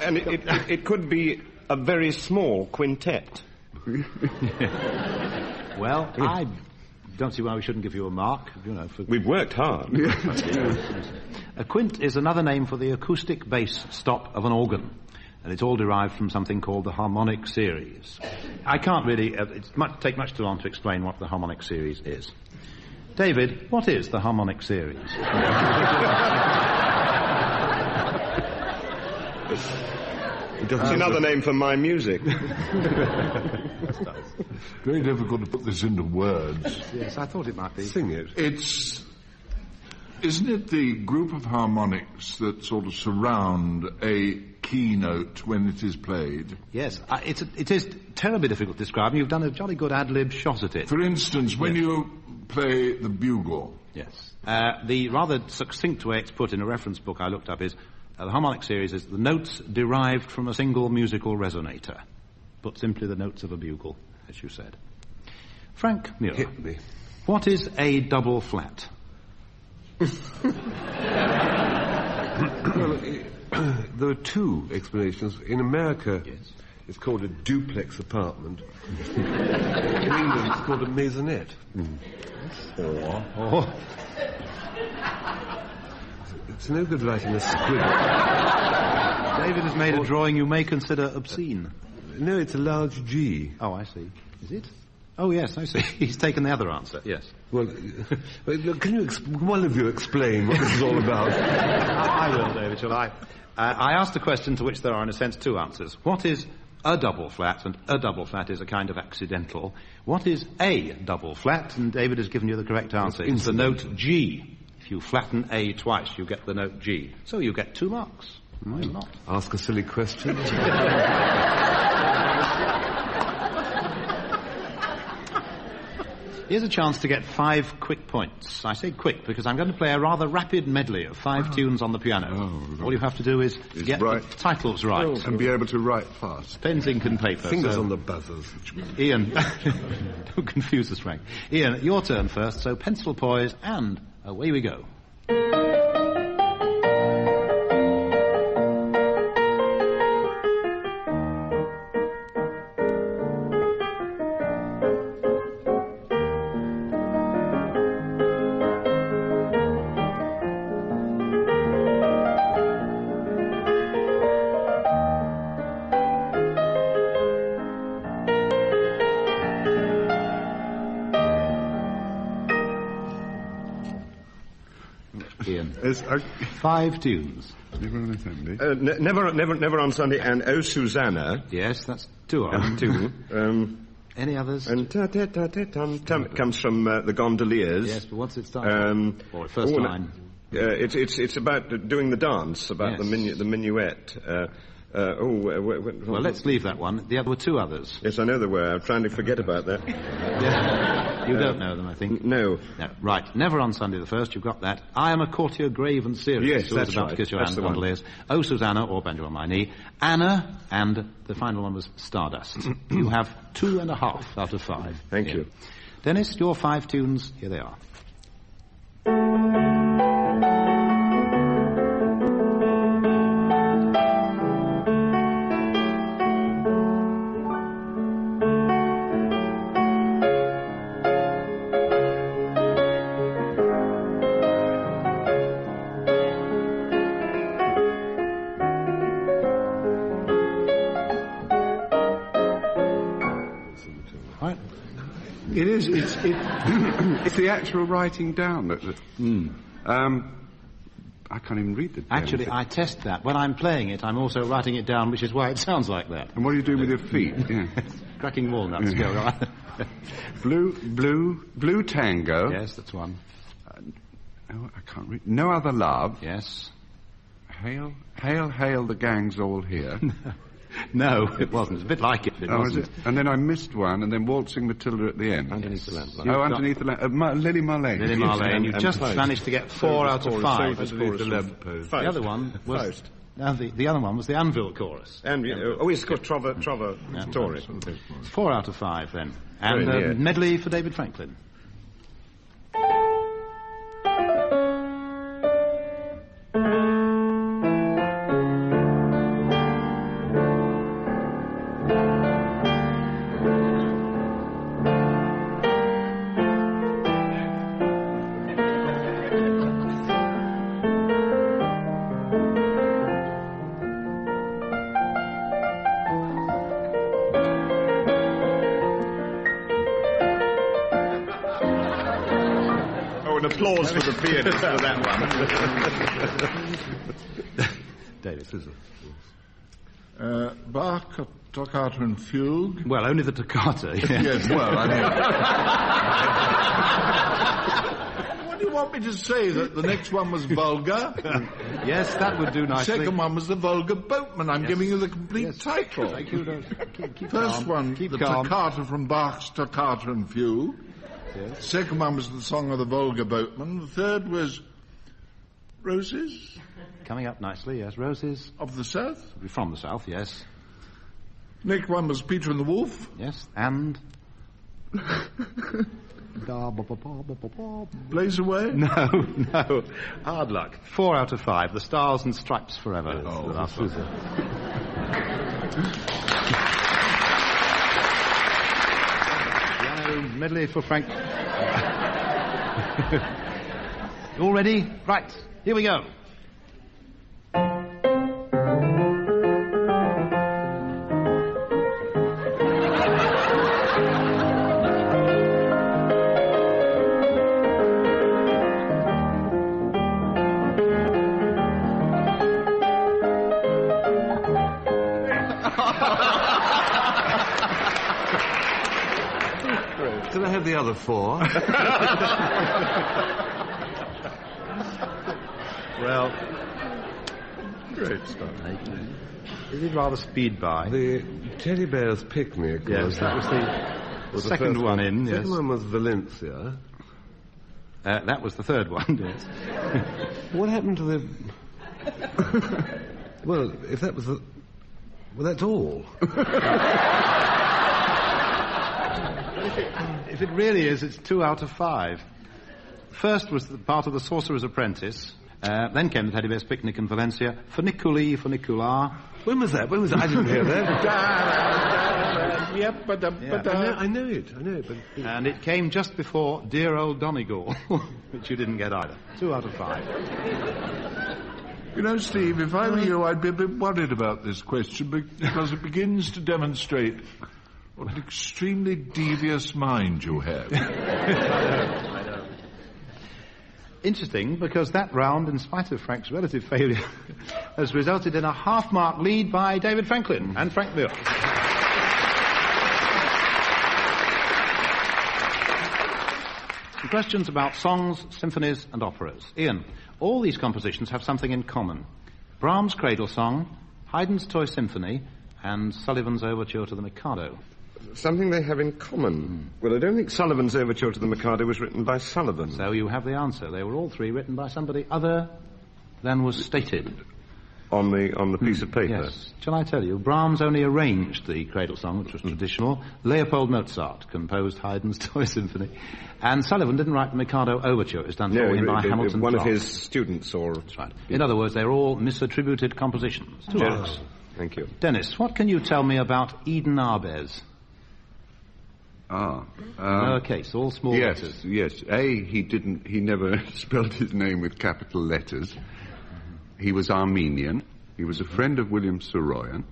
And it could be a very small quintet. Well, I don't see why we shouldn't give you a mark, We've worked hard. A quint is another name for the acoustic bass stop of an organ, and it's all derived from something called the harmonic series. I can't really... take much too long to explain what the harmonic series is. David, what is the harmonic series? It's another name for my music. Very difficult to put this into words. Yes, I thought it might be. Sing it. Isn't it the group of harmonics that sort of surround a keynote when it is played? Yes, it is terribly difficult to describe, and you've done a jolly good ad-lib shot at it. For instance, when you play the bugle. Yes. The rather succinct way it's put in a reference book I looked up is, the harmonic series is the notes derived from a single musical resonator. Put simply, the notes of a bugle, as you said. Frank Muir. Hit me. What is a double flat? Well, there are 2 explanations. In America, it's called a duplex apartment. In England, it's called a maisonette. Oh. It's no good writing a squiggle. David has made a drawing you may consider obscene. No, it's a large G. Oh, I see. Is it? Oh, yes, I see. He's taken the other answer, yes. Well, look, can you one of you explain what this is all about? I will, David, shall I? I asked a question to which there are, in a sense, 2 answers. What is a double flat? And a double flat is a kind of accidental. What is a double flat? And David has given you the correct answer. It's the note G. If you flatten A twice, you get the note G. So you get 2 marks. Why not? Ask a silly question. Here's a chance to get 5 quick points. I say quick because I'm going to play a rather rapid medley of 5 tunes on the piano. All you have to do is get the titles right. And be able to write fast. Pens, ink and paper. Fingers on the buzzers. Ian, don't confuse us, Frank. Ian, your turn first, so pencil poise and away we go. Ian. 5 tunes. Never on a Sunday. Never on Sunday, and Oh Susanna. Yes, that's 2 of them. Any others? And comes from the Gondoliers. Yes, but what's it start? Or first line. It's about doing the dance, about the minuet. Well, let's leave that one. There were 2 others. Yes, I know there were. I'm trying to forget about that. You don't know them, I think. No. Right. Never on Sunday the first. You've got that. I am a courtier grave and serious. Yes, that's about right. To kiss your That's hand, Gondoliers. Oh, Susanna, or Banjo on My Knee. Anna, and the final one was Stardust. You have 2.5 out of 5. Thank you. Dennis, your 5 tunes, here they are. It is. It's the actual writing down that. I can't even read the. Actually, I test that. When I'm playing it, I'm also writing it down, which is why it sounds like that. And what are you doing with your feet? Yeah. Cracking walnuts. Go right. Blue Tango. Yes, that's one. I can't read. No Other Love. Yes. Hail, the gang's all here. No, it wasn't. It's a bit like it, but it wasn't. Was it? And then I missed one, and then Waltzing Matilda at the end. Underneath the lamplight. Underneath the lamplight. Lily Marlene. Lily Marlene. And you just managed to get 4 out of 5. The other one was... No, the other one was the Anvil chorus. And it's called Trova Story. 4 out of 5, then. And medley for David Franklin. Applause for the pianist for that one. David. Bach, Toccata and Fugue. Well, only the toccata. Yes, well, I mean... What do you want me to say? That the next one was vulgar? Yes, that would do nicely. The second one was the vulgar boatman. I'm giving you the complete title. Thank you. Keep First calm. one, Keep the calm. toccata from Bach's Toccata and Fugue. Yes. Second one was the Song of the Vulgar Boatman. The third was Roses. Coming up nicely, yes. Roses. Of the South. From the South, yes. Next one was Peter and the Wolf. Yes, and... Blaze Away. No. Hard luck. 4 out of 5. The Stars and Stripes Forever. Medley for Frank. You all ready? Right, here we go. Can I have the other 4? Well, great stuff. Is it rather speed by? The Teddy Bear's Picnic. Yes, that was the second one in. The second one was Valencia. That was the third one. Yes. What happened to the? Well, if that was the, well, that's all. If it really is, it's 2 out of 5. First was the part of The Sorcerer's Apprentice. Then came the Teddy Bear's Picnic in Valencia. Funiculi, Funicular. When was that? I didn't hear that. I know it. But... And it came just before Dear Old Donegal, which you didn't get either. 2 out of 5. You know, Steve, if I were you, I'd be a bit worried about this question because it begins to demonstrate what an extremely devious mind you have. I know. interesting because that round, in spite of Frank's relative failure, has resulted in a half-mark lead by David Franklin and Frank Muir. Some questions about songs, symphonies and operas. Ian, all these compositions have something in common. Brahms' Cradle Song, Haydn's Toy Symphony and Sullivan's Overture to the Mikado. Something they have in common. Well, I don't think Sullivan's Overture to the Mikado was written by Sullivan. So you have the answer. They were all three written by somebody other than was stated. On the piece of paper? Yes. Shall I tell you? Brahms only arranged the Cradle Song, which was traditional. Leopold Mozart composed Haydn's Toy Symphony. And Sullivan didn't write the Mikado Overture. It was done for him by Hamilton one Clark. of his students, or... That's right. In other words, they're all misattributed compositions. Two marks. Thank you. Dennis, what can you tell me about Eden Arbez? Lowercase, all small letters. Yes. He never spelled his name with capital letters. He was Armenian. He was a friend of William Saroyan.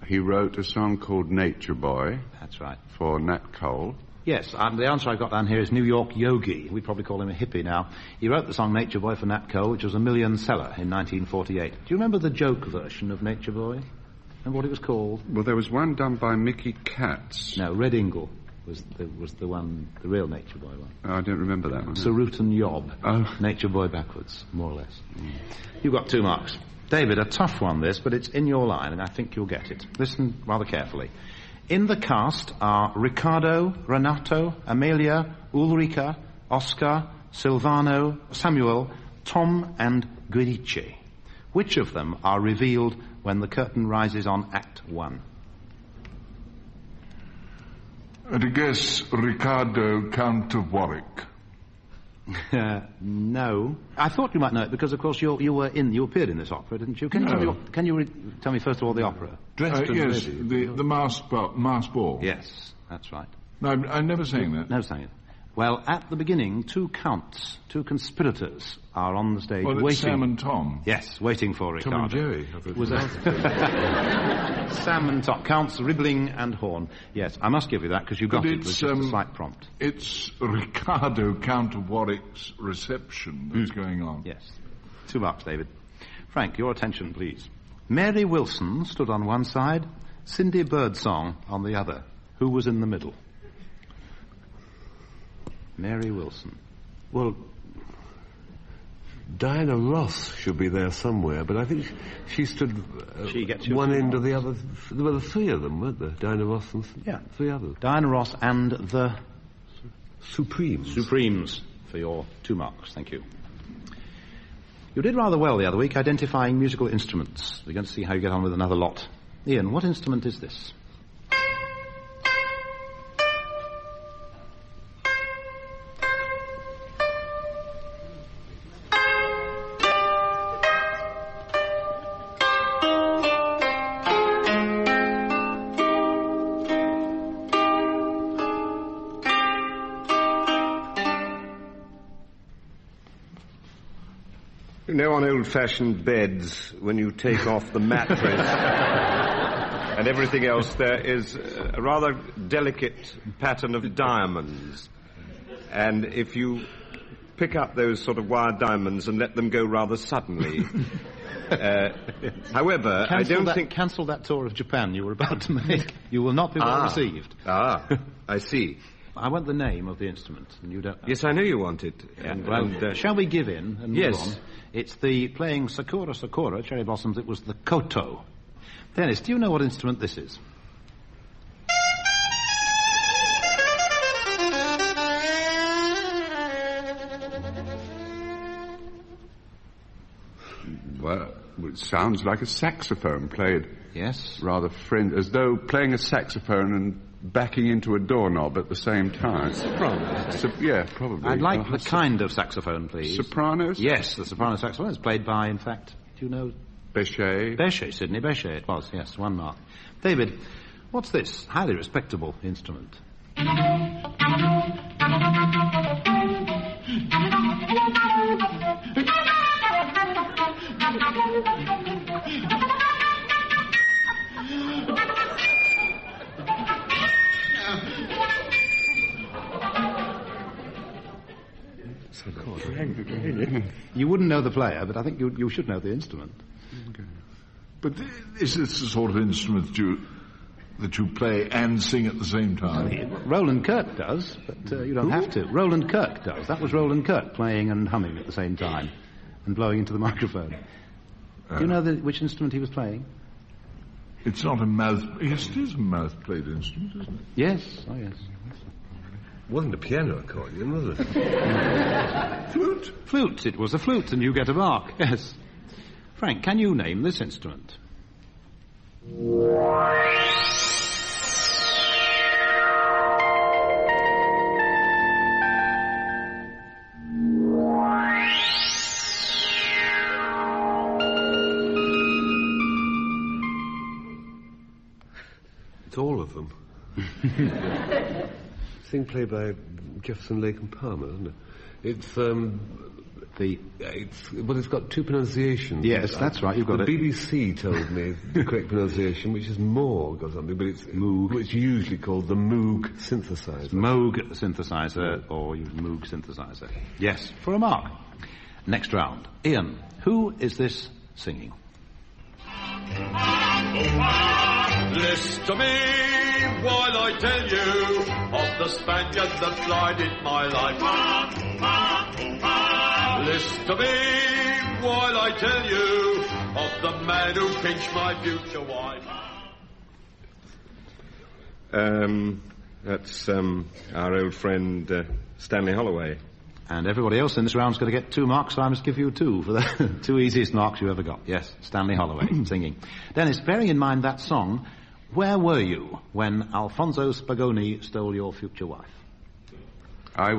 He wrote a song called Nature Boy. That's right. For Nat Cole. Yes, the answer I got down here is New York Yogi. We probably call him a hippie now. He wrote the song Nature Boy for Nat Cole, which was a million seller in 1948. Do you remember the joke version of Nature Boy? Remember what it was called? Well, there was one done by Mickey Katz. No, Red Ingle was the one, the real Nature Boy one. Oh, I don't remember that one. Sarut and Yob. Nature Boy backwards, more or less. You've got 2 marks. David, a tough one this, but it's in your line, and I think you'll get it. Listen rather carefully. In the cast are Riccardo, Renato, Amelia, Ulrica, Oscar, Silvano, Samuel, Tom, and Guidice. Which of them are revealed when the curtain rises on Act 1? I'd guess Riccardo, Count of Warwick. No. I thought you might know it because, of course, you appeared in this opera, didn't you? Can you tell me first of all the opera? Yes, the masked ball. Yes, that's right. No, I never sang that. No, sang it. Well, at the beginning, 2 counts, 2 conspirators are on the stage waiting. Sam and Tom. Yes, waiting for Riccardo. Tom and Jerry. Sam and Tom, Counts Ribbling and Horn. Yes, I must give you that because you got it with just a slight prompt. It's Riccardo, Count of Warwick's reception that's going on. Yes. 2 marks, David. Frank, your attention, please. Mary Wilson stood on one side, Cindy Birdsong on the other. Who was in the middle? Mary Wilson. Well, Diana Ross should be there somewhere, but I think she stood one end of the other. There were 3 of them, weren't there? Diana Ross and 3 others. Diana Ross and the Supremes. Supremes for your 2 marks. Thank you. You did rather well the other week identifying musical instruments. We're going to see how you get on with another lot. Ian, what instrument is this? You know, on old-fashioned beds, when you take off the mattress and everything else, there is a rather delicate pattern of diamonds. And if you pick up those sort of wire diamonds and let them go rather suddenly... however, I don't think... Cancel that tour of Japan you were about to make. You will not be well received. I see. I want the name of the instrument, and you don't know. Yes, I know you want it. Yeah, shall we give in and move on? It's the playing Sakura Sakura, Cherry Blossoms, it was the koto. Dennis, do you know what instrument this is? Well, it sounds like a saxophone played. Yes. Rather as though playing a saxophone and backing into a doorknob at the same time. Soprano. Yeah, probably. I'd like the kind of saxophone, please. Sopranos? Yes, the soprano saxophone is played by, in fact, do you know? Bechet. Bechet, Sidney Bechet, it was, yes, 1 mark. David, what's this highly respectable instrument? You wouldn't know the player, but I think you should know the instrument. Okay. But is this the sort of instrument that you play and sing at the same time? Roland Kirk does, but you don't have to. Roland Kirk does. That was Roland Kirk playing and humming at the same time and blowing into the microphone. Do you know which instrument he was playing? It's not a mouth... Yes, it is a mouth-played instrument, isn't it? Yes, oh yes. It wasn't a piano accordion, was it? Flute. Flute. It was a flute, and you get a mark, yes. Frank, can you name this instrument? It's all of them. Thing played by Jefferson, Lake and Palmer, isn't it? It's got two pronunciations. Yes, that's right. You've got the it. BBC told me the correct pronunciation, which is Moog or something, but it's Moog. It's usually called the Moog synthesizer. Moog synthesizer or Moog synthesizer. Yes, for a mark. Next round. Ian, who is this singing? Listen to me while I tell you of the Spaniard that blighted my life. Listen to me while I tell you of the man who pinched my future wife. That's our old friend Stanley Holloway. And everybody else in this round is going to get 2 marks, so I must give you 2 for the 2 easiest marks you ever got. Yes, Stanley Holloway singing. Dennis, bearing in mind that song, where were you when Alfonso Spagoni stole your future wife? I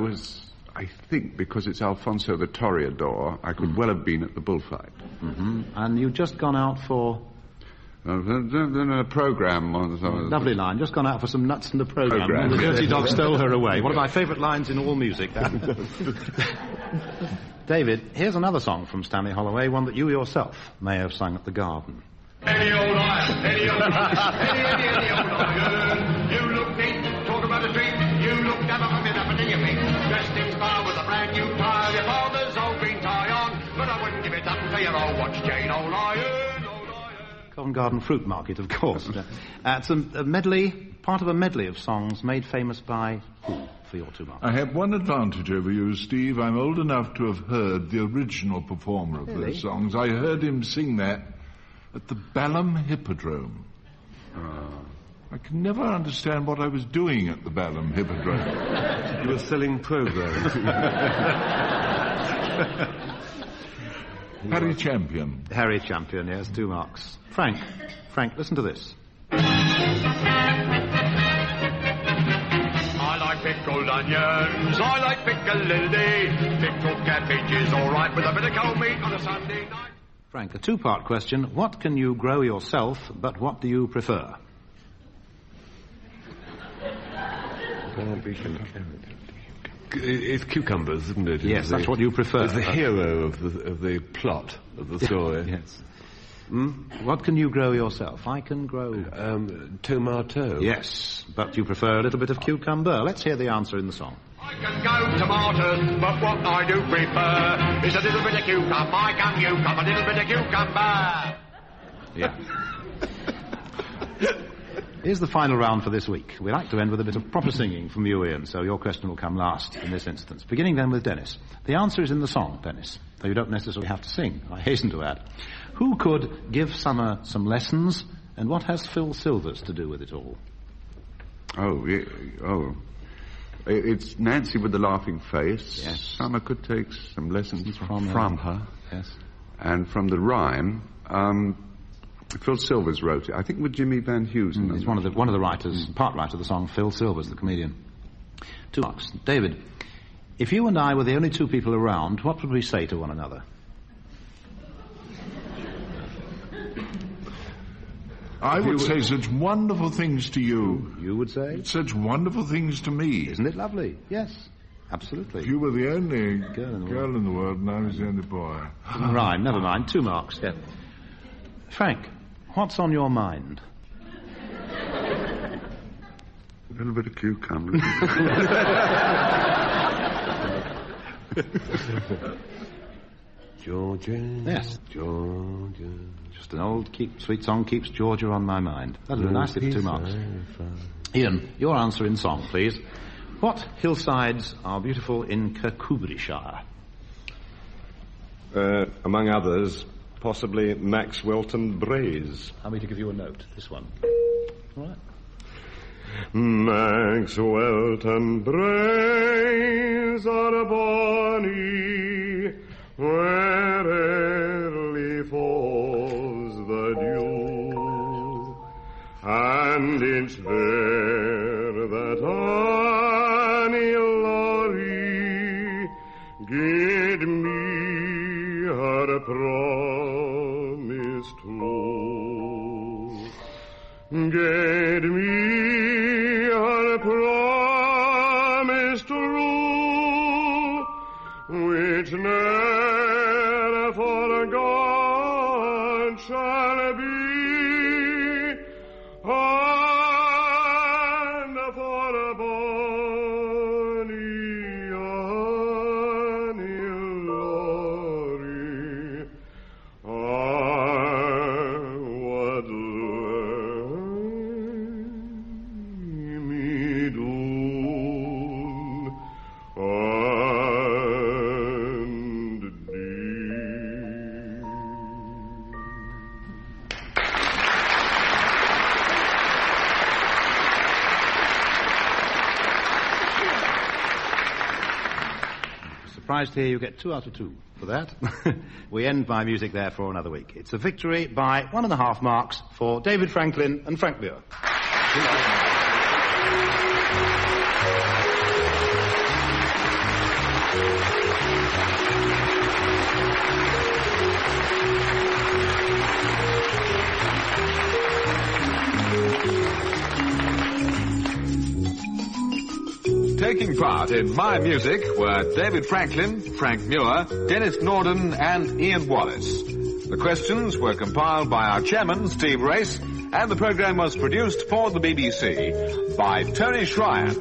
think, because it's Alfonso the Toreador, I could well have been at the bullfight. Mm-hmm. And you'd just gone out for... a programme. Lovely line. Just gone out for some nuts in the programme. The dirty dog stole her away. One of my favourite lines in all music. David, here's another song from Stanley Holloway, one that you yourself may have sung at the Garden. Any old iron, any old iron, any old iron. You look neat, talk about a dream. You look never from it up into your feet. Dressed in style with a brand new tie. Your father's old green tie on, but I wouldn't give it up for your old watch chain, old iron. Covent Garden Fruit Market, of course. It's a medley, part of a medley of songs made famous by who, for your 2 marks? I have one advantage over you, Steve. I'm old enough to have heard the original performer of those songs. I heard him sing that at the Balham Hippodrome. I can never understand what I was doing at the Balham Hippodrome. You were selling programs. Harry Champion. Harry Champion, yes, 2 marks. Frank, listen to this. I like pickled onions, I like piccalilli. Pickled cabbage is all right with a bit of cold meat on a Sunday night. Frank, a 2-part question. What can you grow yourself, but what do you prefer? It's cucumbers, isn't it? Yes, that's what you prefer. It's the hero of the plot of the story. Yes. What can you grow yourself? I can grow... tomato. Yes, but you prefer a little bit of cucumber. Let's hear the answer in the song. I can go tomatoes, but what I do prefer is a little bit of cucumber. I can cucumber, a little bit of cucumber. Yeah. Here's the final round for this week. We like to end with a bit of proper singing from you, Ian, so your question will come last in this instance. Beginning then with Dennis. The answer is in the song, Dennis, though you don't necessarily have to sing, I hasten to add. Who could give Summer some lessons, and what has Phil Silvers to do with it all? It's Nancy with the laughing face. Yes. Summer could take some lessons from her. Yes. And from the rhyme, Phil Silvers wrote it, I think with Jimmy Van Heusen. He's one of the writers, part writer of the song, Phil Silvers, the comedian. 2 marks. David, if you and I were the only 2 people around, what would we say to one another? I would say such wonderful things to you. You would say? Such wonderful things to me. Isn't it lovely? Yes, absolutely. If you were the only girl in the world and I was the only boy. Right, never mind. 2 marks. Yeah. Frank, what's on your mind? A little bit of cucumber. Georgia. Yes. Georgia. Just an old sweet song keeps Georgia on my mind. That'll do nicely for 2 marks. Ian, your answer in song, please. What hillsides are beautiful in Kirkcudbrightshire? Among others, possibly Maxwelton Braes. Allow me to give you a note, this one. All right. Maxwelton Braes are bonny, where early falls the dew, and it's there that Annie Laurie gave me her promise true. Gave me her promise true, which ne'er forgot shall be, and for a bonny Annie Laurie I would lay me down and Surprised to hear you get 2 out of 2 for that. We end my music there for another week. It's a victory by 1.5 marks for David Franklin and Frank Muir. Taking part in My Music were David Franklin, Frank Muir, Denis Norden and Ian Wallace. The questions were compiled by our chairman, Steve Race, and the programme was produced for the BBC by Tony Schreier.